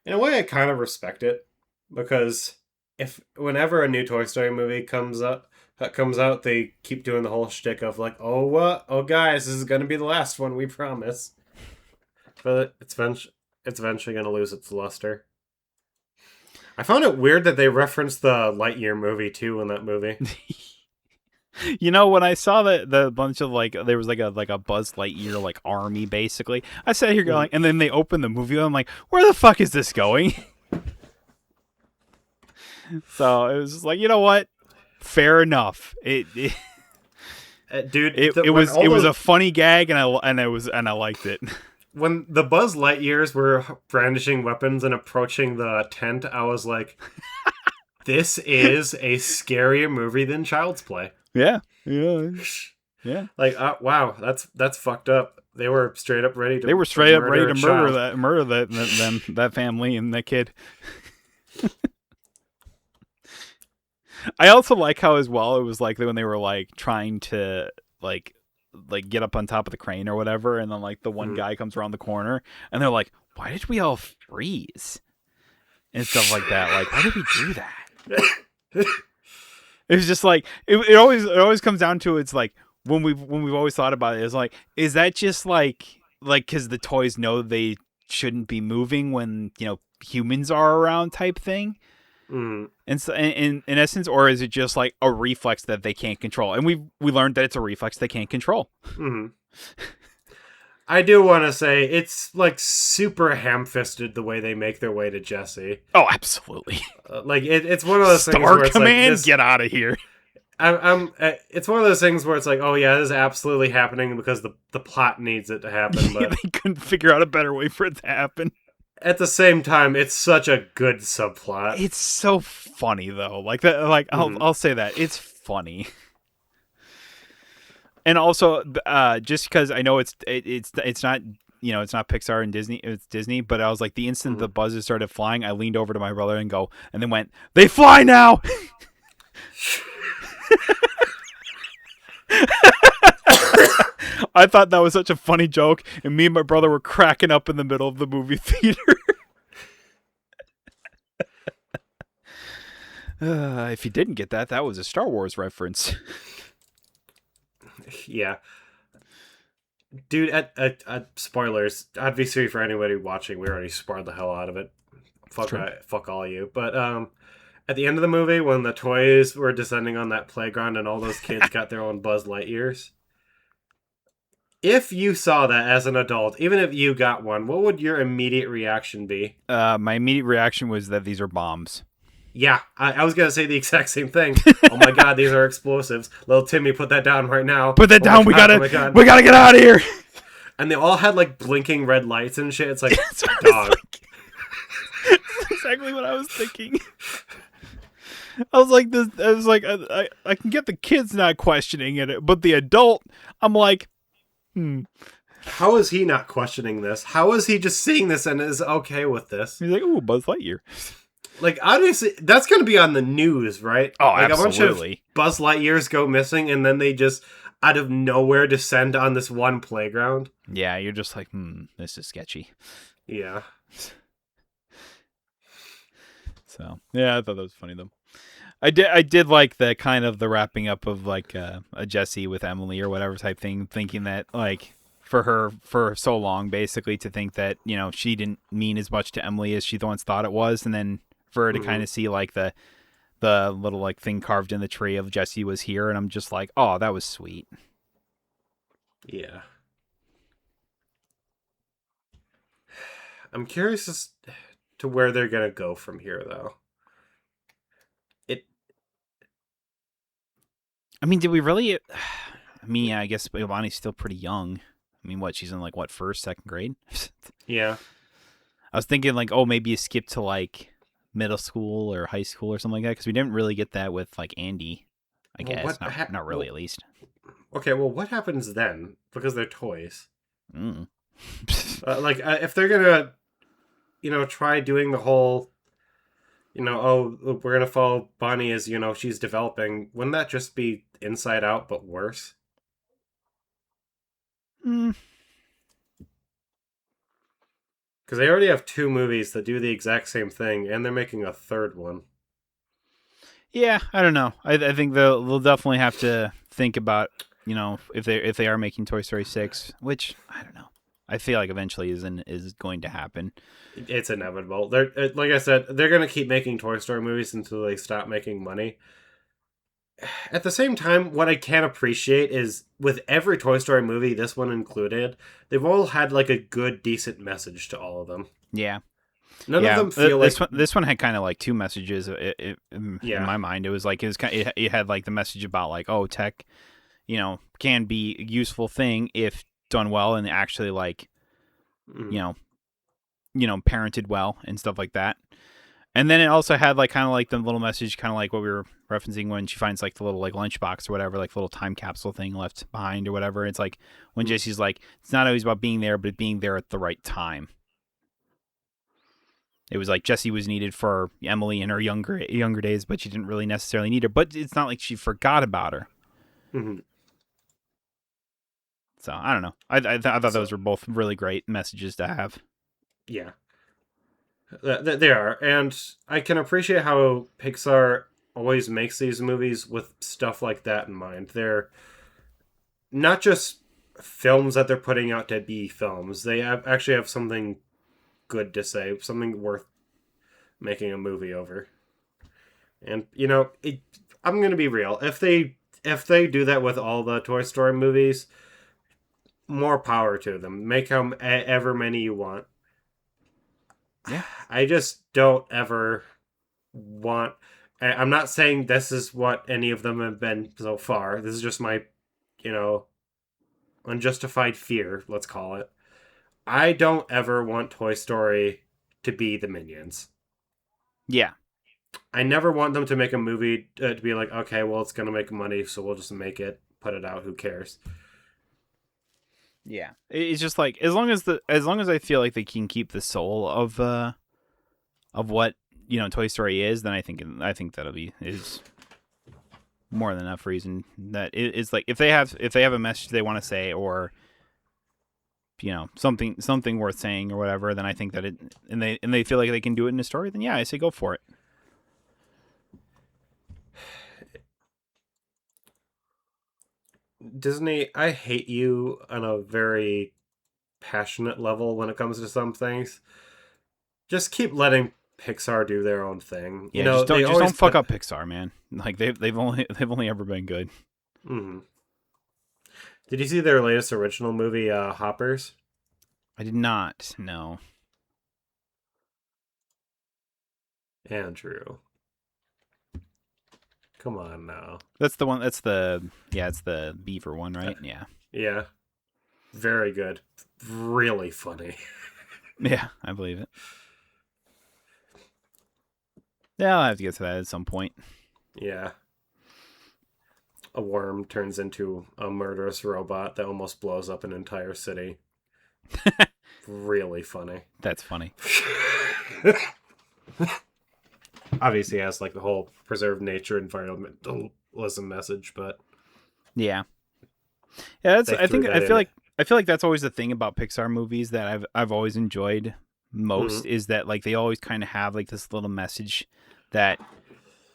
S2: In a way, I kind of respect it because if whenever a new Toy Story movie comes out, they keep doing the whole shtick of like, oh what, oh guys, this is gonna be the last one, we promise. But it's eventually gonna lose its luster. I found it weird that they referenced the Lightyear movie too in that movie.
S1: When I saw the bunch of like there was like a Buzz Lightyear like army basically, I sat here
S2: Mm.
S1: going, and then they opened the movie. I'm like, where the fuck is this going? So it was just like, you know what? Fair enough.
S2: Dude,
S1: It was a funny gag, and I liked it.
S2: when the Buzz Lightyears were brandishing weapons and approaching the tent, I was like, this is a scarier movie than Child's Play.
S1: Yeah, yeah, yeah.
S2: Like, wow, that's fucked up. They were straight up ready
S1: They were
S2: to
S1: straight up ready
S2: murder a
S1: to
S2: child.
S1: murder that family and that kid. I also like how as well it was like when they were like trying to like get up on top of the crane or whatever, and then like the one
S2: Mhm.
S1: guy comes around the corner, and they're like, "Why did we all freeze?" and stuff like that. Like, why did we do that? It was just like it always comes down to it's like when we've always thought about it is like, is that just like because the toys know they shouldn't be moving when humans are around type thing,
S2: Mhm.
S1: and so in essence, or is it just like a reflex that they can't control? And we learned that it's a reflex they can't control.
S2: Mhm. I do want to say it's like super ham-fisted the way they make their way to Jesse.
S1: Oh, absolutely.
S2: Like it's one of those things
S1: Star
S2: where it's like
S1: Command,
S2: this.
S1: get out of here.
S2: It's one of those things where it's like, oh yeah, this is absolutely happening because the plot needs it to happen. But
S1: They couldn't figure out a better way for it to happen.
S2: at the same time, it's such a good subplot.
S1: It's so funny though. Like that. Like
S2: Mhm.
S1: I'll say that it's funny. And also, just because I know it's not it's not Pixar and Disney, it's Disney. But I was like, the instant the
S2: Mhm.
S1: buzzes started flying, I leaned over to my brother and then went, "They fly now!" I thought that was such a funny joke, and me and my brother were cracking up in the middle of the movie theater. If you didn't get that, that was a Star Wars reference.
S2: Yeah, dude. At spoilers, obviously for anybody watching, we already spoiled the hell out of it.
S1: True.
S2: Fuck all of you. But at the end of the movie, when the toys were descending on that playground and all those kids got their own Buzz Lightyears, if you saw that as an adult, even if you got one, what would your immediate reaction be?
S1: My immediate reaction was that these are bombs.
S2: Yeah, I was gonna say the exact same thing. Oh my god, these are explosives. Little Timmy, put that down right now.
S1: Put that
S2: Oh my
S1: down.
S2: god, oh my god.
S1: We gotta get out of here.
S2: And they all had like blinking red lights and shit. It's like,
S1: That's what
S2: dog.
S1: That's exactly what I was thinking. I was like, this. I was like, I can get the kids not questioning it, but the adult, I'm like,
S2: How is he not questioning this? How is he just seeing this and is okay with this?
S1: He's like, ooh, Buzz Lightyear.
S2: Like, obviously, that's going to be on the news, right?
S1: Oh,
S2: like,
S1: absolutely.
S2: A bunch of Buzz Lightyears go missing, and then they just, out of nowhere, descend on this one playground.
S1: Yeah, you're just like, this is sketchy.
S2: Yeah.
S1: So, yeah, I thought that was funny, though. I did like the kind of the wrapping up of, like, a Jessie with Emily or whatever type thing, thinking that, like, for her, for so long, basically, to think that, you know, she didn't mean as much to Emily as she once thought it was, and then for her to kind of see, like, the little, like, thing carved in the tree of Jessie was here, and I'm just like, oh, that was sweet.
S2: Yeah. I'm curious as to where they're going to go from here, though.
S1: I mean, did we really... I mean, yeah, I guess Giovanni's still pretty young. I mean, what, she's in, like, what, first, second grade?
S2: Yeah.
S1: I was thinking, like, oh, maybe you skip to, like, middle school or high school or something like that, because we didn't really get that with, like, Andy, I guess. Not really, at least.
S2: Okay, well, what happens then? Because they're toys.
S1: Mm.
S2: If they're gonna, try doing the whole, we're gonna follow Bonnie as, she's developing, wouldn't that just be Inside Out, but worse?
S1: Mm.
S2: Because they already have 2 movies that do the exact same thing, and they're making a 3rd one.
S1: Yeah, I don't know. I think they'll definitely have to think about, if they are making Toy Story 6, which I don't know. I feel like eventually is going to happen.
S2: It's inevitable. They're like I said, they're gonna keep making Toy Story movies until they stop making money. At the same time, what I can appreciate is with every Toy Story movie, this one included, they've all had like a good, decent message to all of them.
S1: Yeah.
S2: None of them feel
S1: like this one had kind of like 2 messages. In
S2: Yeah.
S1: my mind, it was like it had like the message about like, oh, tech, can be a useful thing if done well and actually like, parented well and stuff like that. And then it also had like kind of like the little message, kind of like what we were referencing when she finds like the little like lunchbox or whatever, like little time capsule thing left behind or whatever. It's like when Jesse's like, it's not always about being there, but being there at the right time. It was like Jessie was needed for Emily in her younger days, but she didn't really necessarily need her. But it's not like she forgot about her.
S2: Mm-hmm.
S1: So I don't know. I thought those were both really great messages to have.
S2: Yeah. They are, and I can appreciate how Pixar always makes these movies with stuff like that in mind. They're not just films that they're putting out to be films. They actually have something good to say, something worth making a movie over. And I'm gonna be real. If they do that with all the Toy Story movies, more power to them. Make them ever many you want.
S1: Yeah.
S2: I just don't ever want. I'm not saying this is what any of them have been so far. This is just my, unjustified fear, let's call it. I don't ever want Toy Story to be the Minions.
S1: Yeah.
S2: I never want them to make a movie to be like, okay, well, it's going to make money, so we'll just make it, put it out, who cares?
S1: Yeah, it's just like as long as I feel like they can keep the soul of what Toy Story is, then I think that'll be is more than enough reason that it's like if they have a message they want to say, or something worth saying or whatever, then I think that they feel like they can do it in a story, then yeah, I say go for it.
S2: Disney, I hate you on a very passionate level when it comes to some things. Just keep letting Pixar do their own thing.
S1: Yeah, just
S2: They always
S1: don't fuck
S2: put.
S1: up Pixar, man. Like they've only ever been good.
S2: Mhm. Did you see their latest original movie, Hoppers?
S1: I did not. No.
S2: Andrew, come on now.
S1: That's the one. That's the yeah. It's the beaver one,
S2: Uh,
S1: right? Yeah.
S2: yeah, very good. Really funny.
S1: Yeah, I believe it. Yeah, I'll have to get to that at some point.
S2: Yeah. A worm turns into a murderous robot that almost blows up an entire city. Really funny.
S1: That's funny.
S2: Obviously, it has like the whole preserved nature environmentalism message, but
S1: Yeah. Yeah, that's.
S2: they
S1: I
S2: threw
S1: think
S2: that in.
S1: I feel like that's always the thing about Pixar movies that I've always enjoyed most
S2: Mm-hmm.
S1: is that like they always kind of have like this little message that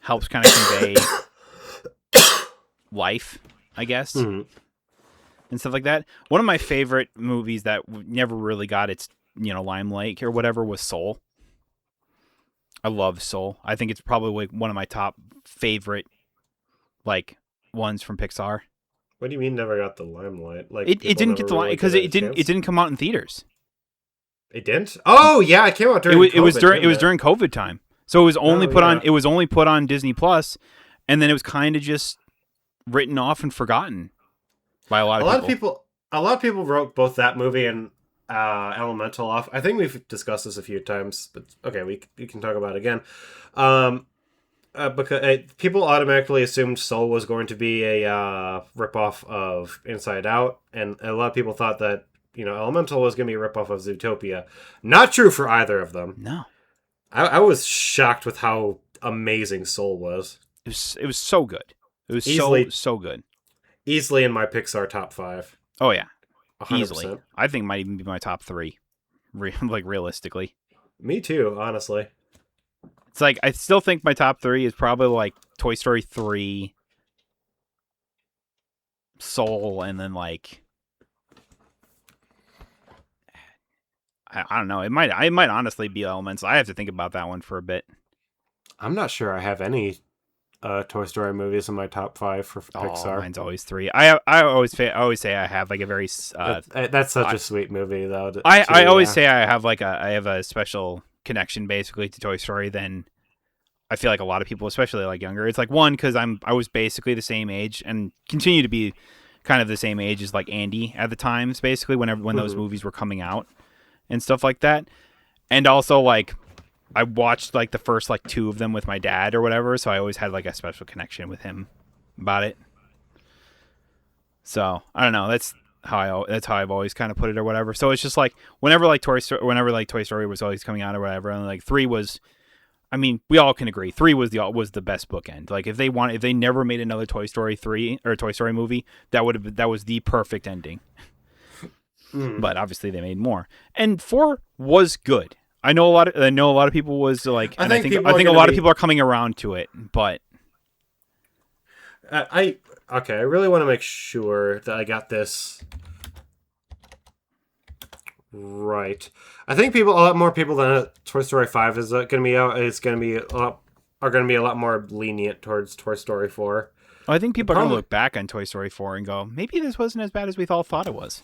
S1: helps kind of convey life, I guess,
S2: Mm-hmm.
S1: and stuff like that. One of my favorite movies that never really got its limelight or whatever was Soul. I love Soul. I think it's probably like one of my top favorite like ones from Pixar.
S2: What do you mean never got the limelight? Like
S1: It
S2: people
S1: didn't get
S2: never
S1: the line
S2: really
S1: because
S2: gave it a
S1: it
S2: chance?
S1: didn't come out in theaters.
S2: It didn't? Oh yeah, it came out during
S1: It was
S2: COVID,
S1: during
S2: didn't it?
S1: COVID time, so
S2: Oh yeah.
S1: it was only put on Disney Plus, and then it was kind of just written off and forgotten by a lot
S2: A
S1: of
S2: lot of
S1: people.
S2: people a lot of people wrote both that movie and Elemental off. I think we've discussed this a few times, but okay, we can talk about it again. Um because people automatically assumed Soul was going to be a ripoff of Inside Out, and a lot of people thought that Elemental was going to be a ripoff of Zootopia. Not true for either of them.
S1: No,
S2: I was shocked with how amazing Soul was.
S1: it was so good. It was
S2: Easily,
S1: so good.
S2: easily in my Pixar top five.
S1: Oh yeah, easily.
S2: 100%.
S1: I think it might even be my top three. Like realistically,
S2: Me too, honestly.
S1: it's like I still think my top three is probably like Toy Story 3, Soul, and then like I don't know. It might honestly be Elements. I have to think about that one for a bit.
S2: I'm not sure I have any Toy Story movies in my top five for
S1: Oh,
S2: Pixar.
S1: mine's always 3. I always say I have like a very
S2: That's such
S1: I,
S2: a sweet movie, though.
S1: I
S2: Too,
S1: always
S2: yeah.
S1: say I have a special connection basically to Toy Story than I feel like a lot of people, especially like younger. It's like one because I was basically the same age and continue to be kind of the same age as like Andy at the times, basically when those
S2: Hmm.
S1: movies were coming out and stuff like that. And also like I watched like the first like 2 of them with my dad or whatever, so I always had like a special connection with him about it. So I don't know. That's how I've always kind of put it or whatever. So it's just like whenever like Toy Story was always coming out or whatever, and like 3 was. I mean, we all can agree 3 was the best bookend. Like if they never made another Toy Story 3 or Toy Story movie, that was the perfect ending.
S2: Hmm.
S1: But obviously they made more, and 4 was good. I know a lot of people was like,
S2: I
S1: and
S2: think people
S1: I
S2: are
S1: think a
S2: going to
S1: lot of
S2: be.
S1: people are coming around to it, but
S2: I okay. I really want to make sure that I got this right. I think a lot more people than Toy Story 5 is going to be out. Is going to be a lot, are going to be a lot more lenient towards Toy Story 4.
S1: I think
S2: The
S1: people are going to
S2: problem,
S1: look back on Toy Story 4 and go, maybe this wasn't as bad as we all thought it was.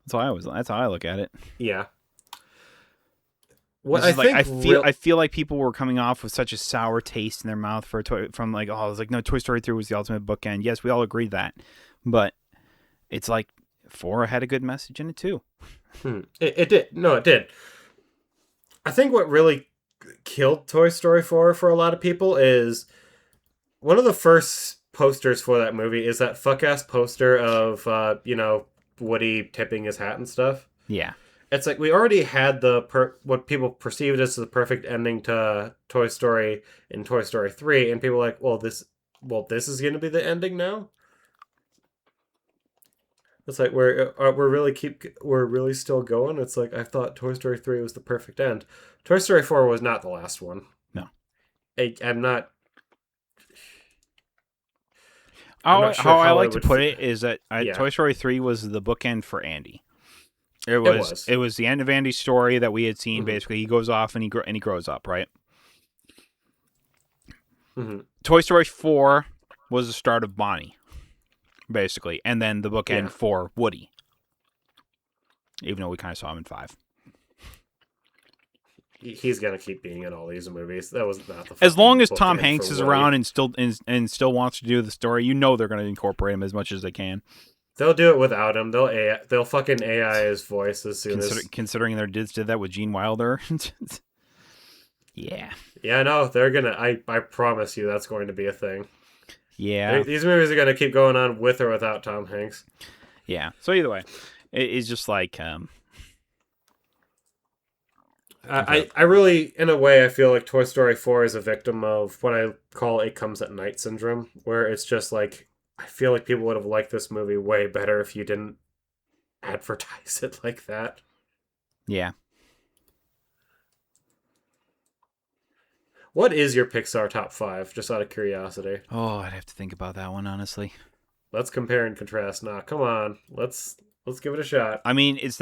S1: That's how I look at it.
S2: yeah. What
S1: It's
S2: I
S1: just like
S2: think real.
S1: I feel like people were coming off with such a sour taste in their mouth for from like, oh, I was like, no, Toy Story 3 was the ultimate bookend. Yes, we all agreed that, but it's like 4 had a good message in it too.
S2: It did. No, it did. I think what really killed Toy Story 4 for a lot of people is one of the first posters for that movie is that fuck ass poster of Woody tipping his hat and stuff.
S1: Yeah,
S2: it's like we already had what people perceived as the perfect ending to Toy Story in Toy Story 3, and people were like, well, this is going to be the ending now. It's like we're really still going. It's like I thought Toy Story 3 was the perfect end. Toy Story 4 was not the last one.
S1: No.
S2: I'm not. I'm
S1: How
S2: not sure
S1: how I
S2: how I
S1: like to
S2: would.
S1: put it is that
S2: Yeah,
S1: Toy Story 3 was the bookend for Andy. It
S2: it
S1: was
S2: was.
S1: it was the end of Andy's story that we had seen.
S2: Hmm.
S1: Basically, he goes off and he grows up, right?
S2: Hmm.
S1: Toy Story 4 was the start of Bonnie, basically, and then the bookend
S2: Yeah,
S1: for Woody. Even though we kind of saw him in 5.
S2: he's gonna keep being in all these movies. That was not the
S1: As long
S2: fucking
S1: as Tom
S2: bookend for
S1: Hanks is
S2: Woody.
S1: around and still wants to do the story, you know they're going to incorporate him as much as they can.
S2: They'll do it without him. They'll fucking AI his voice as soon as.
S1: Considering their did that with Gene Wilder. Yeah.
S2: Yeah, no, they're gonna. I promise you, that's going to be a thing.
S1: Yeah.
S2: These movies are gonna keep going on with or without Tom Hanks.
S1: Yeah. So either way, it's just like
S2: I really, in a way, I feel like Toy Story 4 is a victim of what I call "it comes at night" syndrome, where it's just like I feel like people would have liked this movie way better if you didn't advertise it like that.
S1: yeah.
S2: What is your Pixar top five? Just out of curiosity.
S1: Oh, I'd have to think about that one honestly.
S2: Let's compare and contrast. Nah, come on. Let's give it a shot.
S1: I mean, it's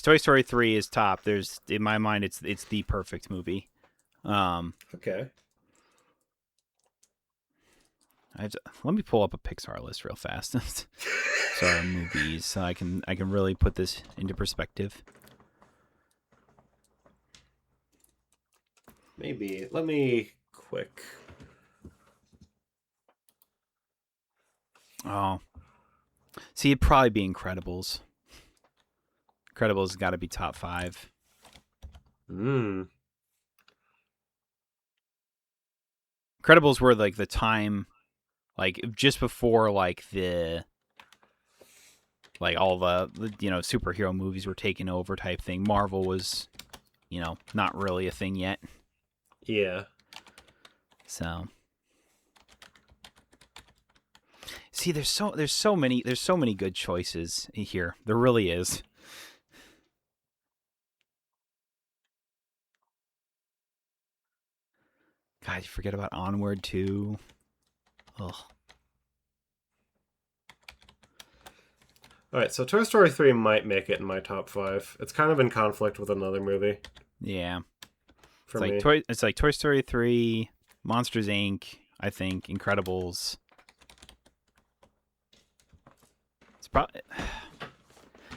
S1: Toy Story 3 is top. There's in my mind it's the perfect movie. Um
S2: Okay.
S1: let me pull up a Pixar list real fast. Sorry, movies, so I can really put this into perspective.
S2: Maybe. Let me quick.
S1: Oh, see, it'd probably be Incredibles. Incredibles has got to be top 5.
S2: Hmm.
S1: Incredibles were like the time, like just before like all the superhero movies were taking over type thing. Marvel was not really a thing yet.
S2: Yeah.
S1: So see, there's so many good choices here. There really is. God, you forget about Onward too. Ugh.
S2: All right. So Toy Story 3 might make it in my top five. It's kind of in conflict with another movie
S1: Yeah.
S2: for me.
S1: It's like Toy Story 3, Monsters Inc., I think, Incredibles. It's probably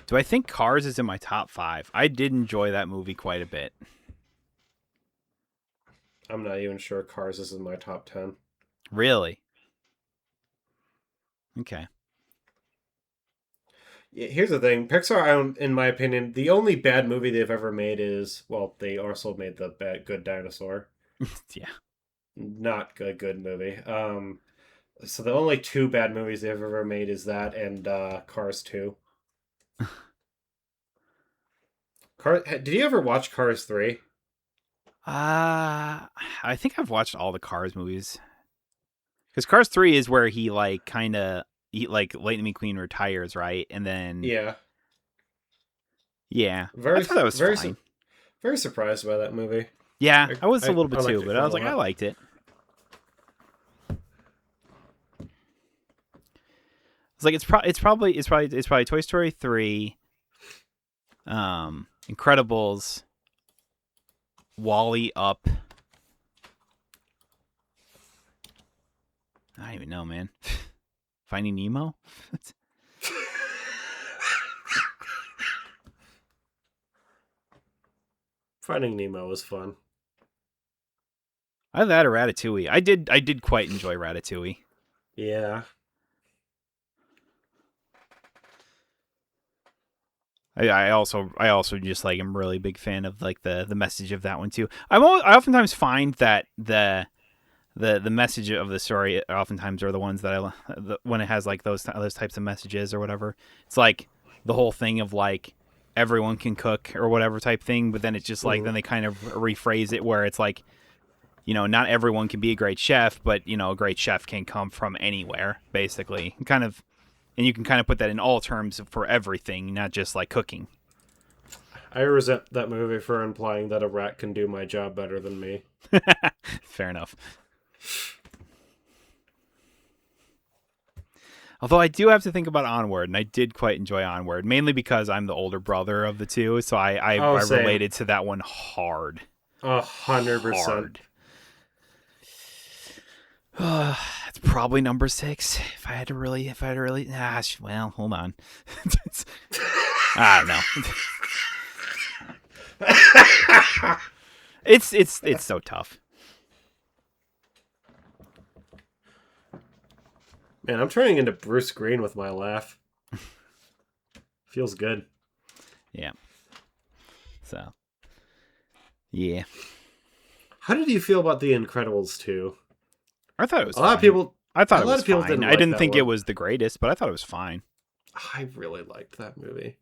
S1: Do I think Cars is in my top 5? I did enjoy that movie quite a bit.
S2: I'm not even sure Cars is in my top 10.
S1: Really? Okay.
S2: Here's the thing Pixar, in my opinion, the only bad movie they've ever made is, well, they also made the Good Dinosaur.
S1: Yeah.
S2: Not a good movie. So the only two bad movies they've ever made is that and Cars 2. Did you ever watch Cars 3?
S1: I think I've watched all the Cars movies. Cuz Cars 3 is where he like kind of Lightning McQueen retires, right? And then
S2: Yeah.
S1: yeah, I
S2: Very,
S1: thought that was
S2: very,
S1: fine.
S2: very surprised by that movie.
S1: Yeah,
S2: I,
S1: I was a
S2: I,
S1: little
S2: I
S1: bit
S2: liked
S1: too,
S2: it
S1: but I
S2: quite
S1: was
S2: a
S1: like I
S2: lot.
S1: liked it. It's like it's probably Toy Story 3, Incredibles, Wally, Up. I don't even know, man. Finding Nemo?
S2: Finding Nemo was fun.
S1: Either that or Ratatouille. I did quite enjoy Ratatouille.
S2: Yeah.
S1: I also just like am really big fan of like the message of that one too. I oftentimes find that the message of the story oftentimes are the ones that when it has like those types of messages or whatever. It's like the whole thing of like everyone can cook or whatever type thing, but then it's just like
S2: Mhm.
S1: then they kind of rephrase it where it's like, not everyone can be a great chef, but a great chef can come from anywhere, basically. Kind of, and you can kind of put that in all terms for everything, not just like cooking.
S2: I resent that movie for implying that a rat can do my job better than me.
S1: Fair enough. Although I do have to think about Onward, and I did quite enjoy Onward, mainly because I'm the older brother of the two, so I
S2: Oh, same.
S1: related to that one hard.
S2: 100%.
S1: Hard. It's probably number 6. If I had to really, well, hold on. I don't know. It's so tough.
S2: Man, I'm turning into Bruce Green with my laugh. Feels good.
S1: Yeah. So, yeah.
S2: How did you feel about The Incredibles 2?
S1: I thought it was
S2: A lot of
S1: fine.
S2: people,
S1: I thought
S2: a
S1: it
S2: lot
S1: was
S2: of people
S1: fine.
S2: didn't
S1: I
S2: like
S1: didn't
S2: that
S1: think it
S2: one.
S1: was the greatest, but I thought it was fine.
S2: I really liked that movie.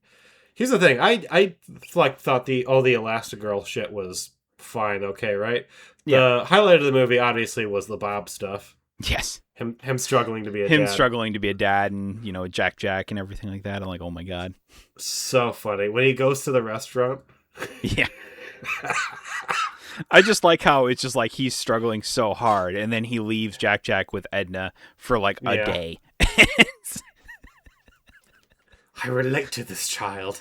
S2: Here's the thing. I like thought the all the Elastigirl shit was fine. Okay, right.
S1: Yeah.
S2: The highlight of the movie obviously was the Bob stuff.
S1: Yes.
S2: Him struggling to be a
S1: Him
S2: dad.
S1: struggling to be a dad and, Jack and everything like that. I'm like, oh my God.
S2: So funny when he goes to the restaurant.
S1: Yeah. I just like how it's just like he's struggling so hard and then he leaves Jack with Edna for like a
S2: Yeah,
S1: day.
S2: I relate to this child.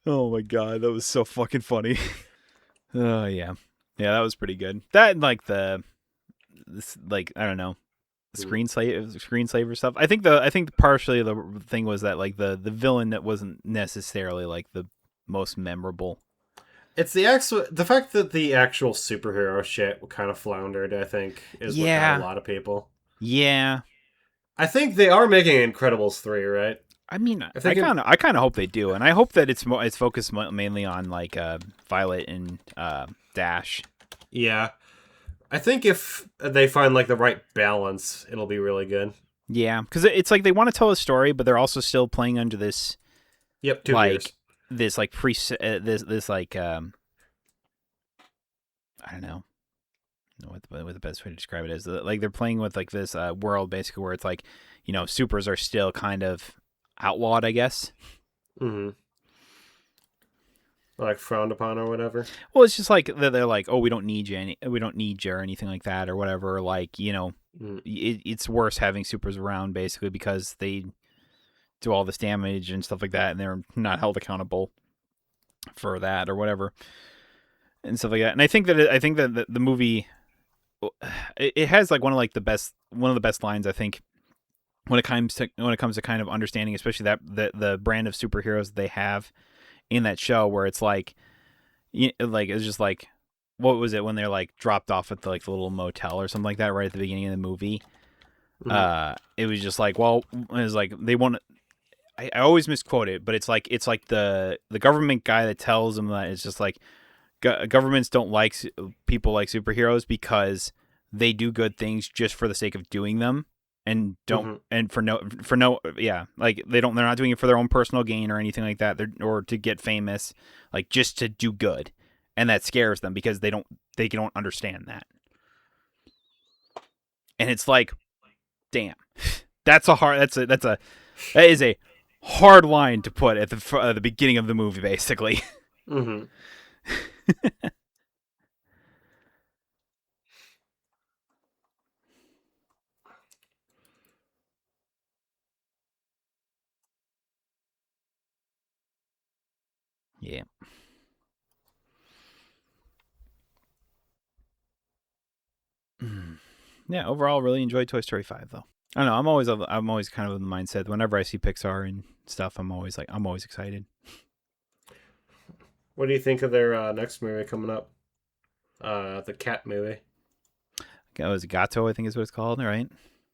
S1: Oh my God. That was so fucking funny. Oh, yeah. Yeah, that was pretty good. That and like like, I don't know, screensaver stuff. I think partially the thing was that like the villain that wasn't necessarily like the most memorable.
S2: It's the fact that the actual superhero shit kind of floundered. I think is what got a
S1: Yeah,
S2: lot of people.
S1: yeah.
S2: I think they are making Incredibles 3, right?
S1: I mean,
S2: I
S1: I
S2: think
S1: kind of I kind of hope they do, and I hope that it's focused mainly on like Violet and Dash.
S2: yeah. I think if they find like the right balance, it'll be really good.
S1: Yeah, because it's like they want to tell a story, but they're also still playing under this
S2: Yep, 2 years.
S1: like pre this like I don't know what the best way to describe it is. Like they're playing with like this world basically where it's like supers are still kind of outlawed, I guess.
S2: Mm-hmm. Like frowned upon or whatever.
S1: Well, it's just like they're like, oh, we don't need you or anything like that or whatever. Like
S2: Mm.
S1: it's worse having supers around basically because they do all this damage and stuff like that, and they're not held accountable for that or whatever and stuff like that. And I think that the movie it has like one of the best lines I think when it comes to kind of understanding, especially that the brand of superheroes that they have in that show, where it's like, like it's just like, what was it when they're like dropped off at the little motel or something like that right at the beginning of the movie?
S2: Mm-hmm.
S1: It was just like, well, it was like they want. I always misquote it, but it's like the government guy that tells them that it's just like governments don't like people like superheroes because they do good things just for the sake of doing them and don't
S2: Mm-hmm.
S1: and for no yeah, like they're not doing it for their own personal gain or anything like that, or to get famous, like just to do good, and that scares them because they don't understand that. And it's like, damn, that is a hard line to put at the beginning of the movie basically.
S2: Mm-hmm.
S1: Yeah. Yeah, overall, really enjoyed Toy Story 5 though. I don't know. I'm always kind of in the mindset whenever I see Pixar and stuff. I'm always excited.
S2: What do you think of their next movie coming up? The cat movie.
S1: It was Gato, I think is what it's called, right?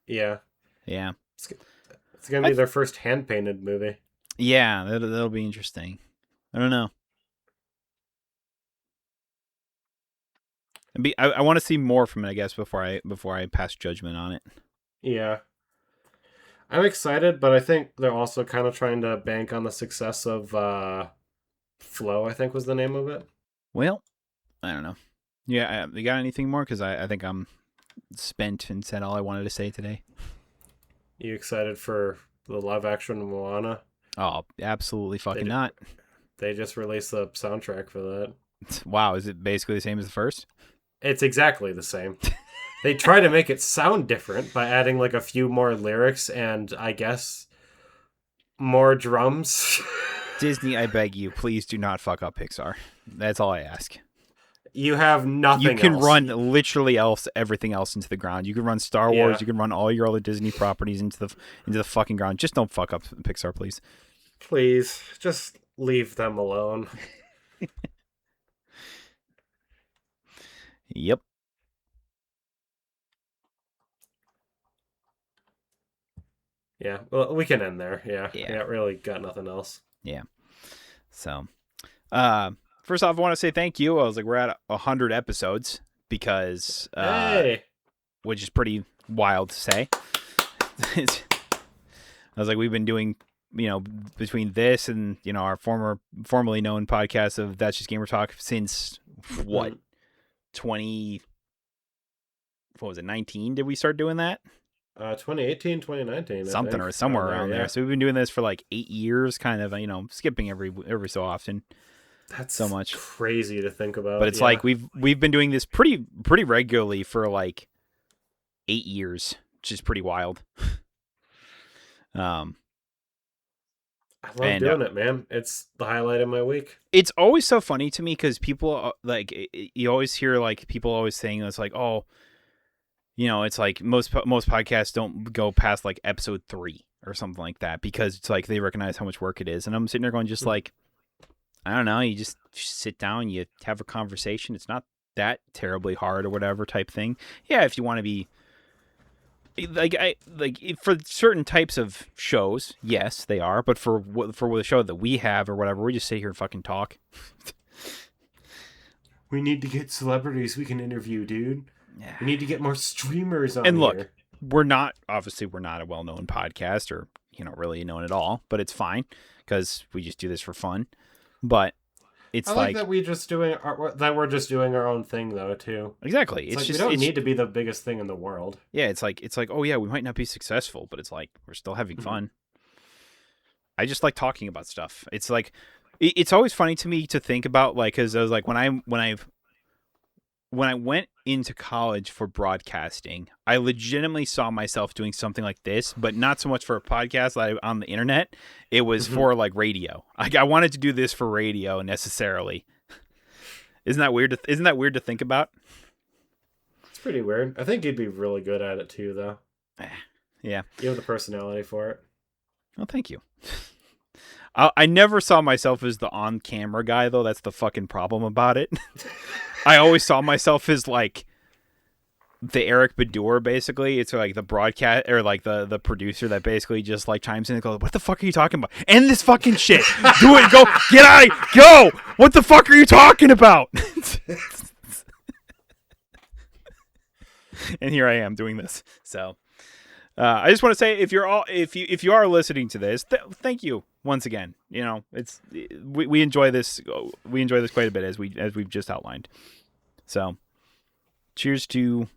S2: Yeah,
S1: Yeah,
S2: it's, it's gonna
S1: I
S2: be their first hand painted movie.
S1: yeah, that'll be interesting. I don't know. I want to see more from it, I guess, before I pass judgment on it.
S2: Yeah, I'm excited, but I think they're also kind of trying to bank on the success of Flow, I think, was the name of it.
S1: Well, I don't know. Yeah, you got anything more? Because I think I'm spent and said all I wanted to say today.
S2: You excited for the live action Moana?
S1: Oh, absolutely
S2: They
S1: fucking not.
S2: they just released the soundtrack for that.
S1: Wow, is it basically the same as the first?
S2: It's exactly the same. They try to make it sound different by adding like a few more lyrics and I guess more drums.
S1: Disney, I beg you, please do not fuck up Pixar. That's all I ask.
S2: You have
S1: You
S2: nothing
S1: can
S2: else.
S1: run literally everything else into the ground. You can run Star Wars.
S2: Yeah,
S1: You can run all your other Disney properties into the fucking ground. Just don't fuck up Pixar, please.
S2: please just leave them alone.
S1: Yep.
S2: Yeah, well, we can end there. Yeah,
S1: Yeah.
S2: yeah, really got nothing else.
S1: Yeah. So, uh, first off, I want to say thank you. I was like, we're at 100 episodes because,
S2: Hey,
S1: which is pretty wild to say. I was like, we've been doing, between this and our formerly known podcast of That's Just Gamer Talk since what 20 what was it 19? Did we start doing that?
S2: 2018, 2019, I
S1: Something
S2: think,
S1: or somewhere around there.
S2: Yeah,
S1: So we've been doing this for like 8 years, kind of skipping every so often, so
S2: that's
S1: much.
S2: crazy to think
S1: But
S2: about.
S1: it's
S2: Yeah,
S1: like we've been doing this pretty regularly for like 8 years, which is pretty wild. Um,
S2: I love
S1: and
S2: doing it, man. It's the highlight of my week.
S1: it's always so funny to me because people like you always hear like people always saying it's like, oh, it's like most podcasts don't go past like episode 3 or something like that because it's like they recognize how much work it is, and I'm sitting there going just like, I don't know, you just sit down, you have a conversation. It's not that terribly hard or whatever type thing. Yeah, if you want to be for certain types of shows, yes, they are. But for the show that we have or whatever, we just sit here and fucking talk.
S2: We need to get celebrities we can interview, dude.
S1: Yeah.
S2: We need to get more streamers on
S1: And look,
S2: here.
S1: we're not a well-known podcast or really known at all, but it's fine because we just do this for fun. But it's
S2: I like that we're just doing our own thing though too.
S1: exactly.
S2: It's
S1: It's
S2: like
S1: just
S2: we don't need to be the biggest thing in the world.
S1: yeah. It's like oh yeah, we might not be successful, but it's like we're still having fun. I just like talking about stuff. It's like it's always funny to me to think about like because I was like when I went into college for broadcasting, I legitimately saw myself doing something like this, but not so much for a podcast like on the internet. It was for like radio. Like I wanted to do this for radio necessarily. Isn't that weird to think about?
S2: It's pretty weird. I think you'd be really good at it too, though.
S1: Yeah.
S2: You have the personality for it.
S1: Well, thank you. I never saw myself as the on-camera guy, though. That's the fucking problem about it. I always saw myself as like the Eric Bedour, basically. It's like the broadcast or like the producer that basically just like chimes in and goes, "What the fuck are you talking about? End this fucking shit. Do it. Go. Get out. Go. What the fuck are you talking about?" And here I am doing this. So I just want to say, if you are listening to this, thank you once again. It's we enjoy this. We enjoy this quite a bit as we've just outlined. So, cheers to,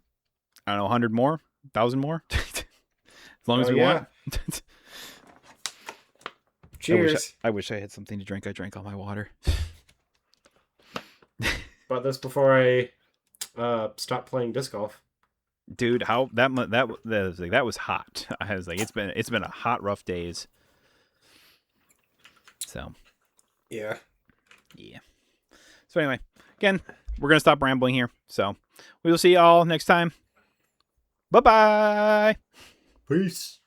S1: I don't know, 100 more, 1,000 more, as long as we want.
S2: Cheers.
S1: I wish I had something to drink. I drank all my water.
S2: But that's before I stop playing disc golf.
S1: Dude, how that was hot. I was like, it's been a hot, rough days. So,
S2: yeah.
S1: So anyway, again, we're gonna stop rambling here. So we will see y'all next time. Bye bye.
S2: Peace.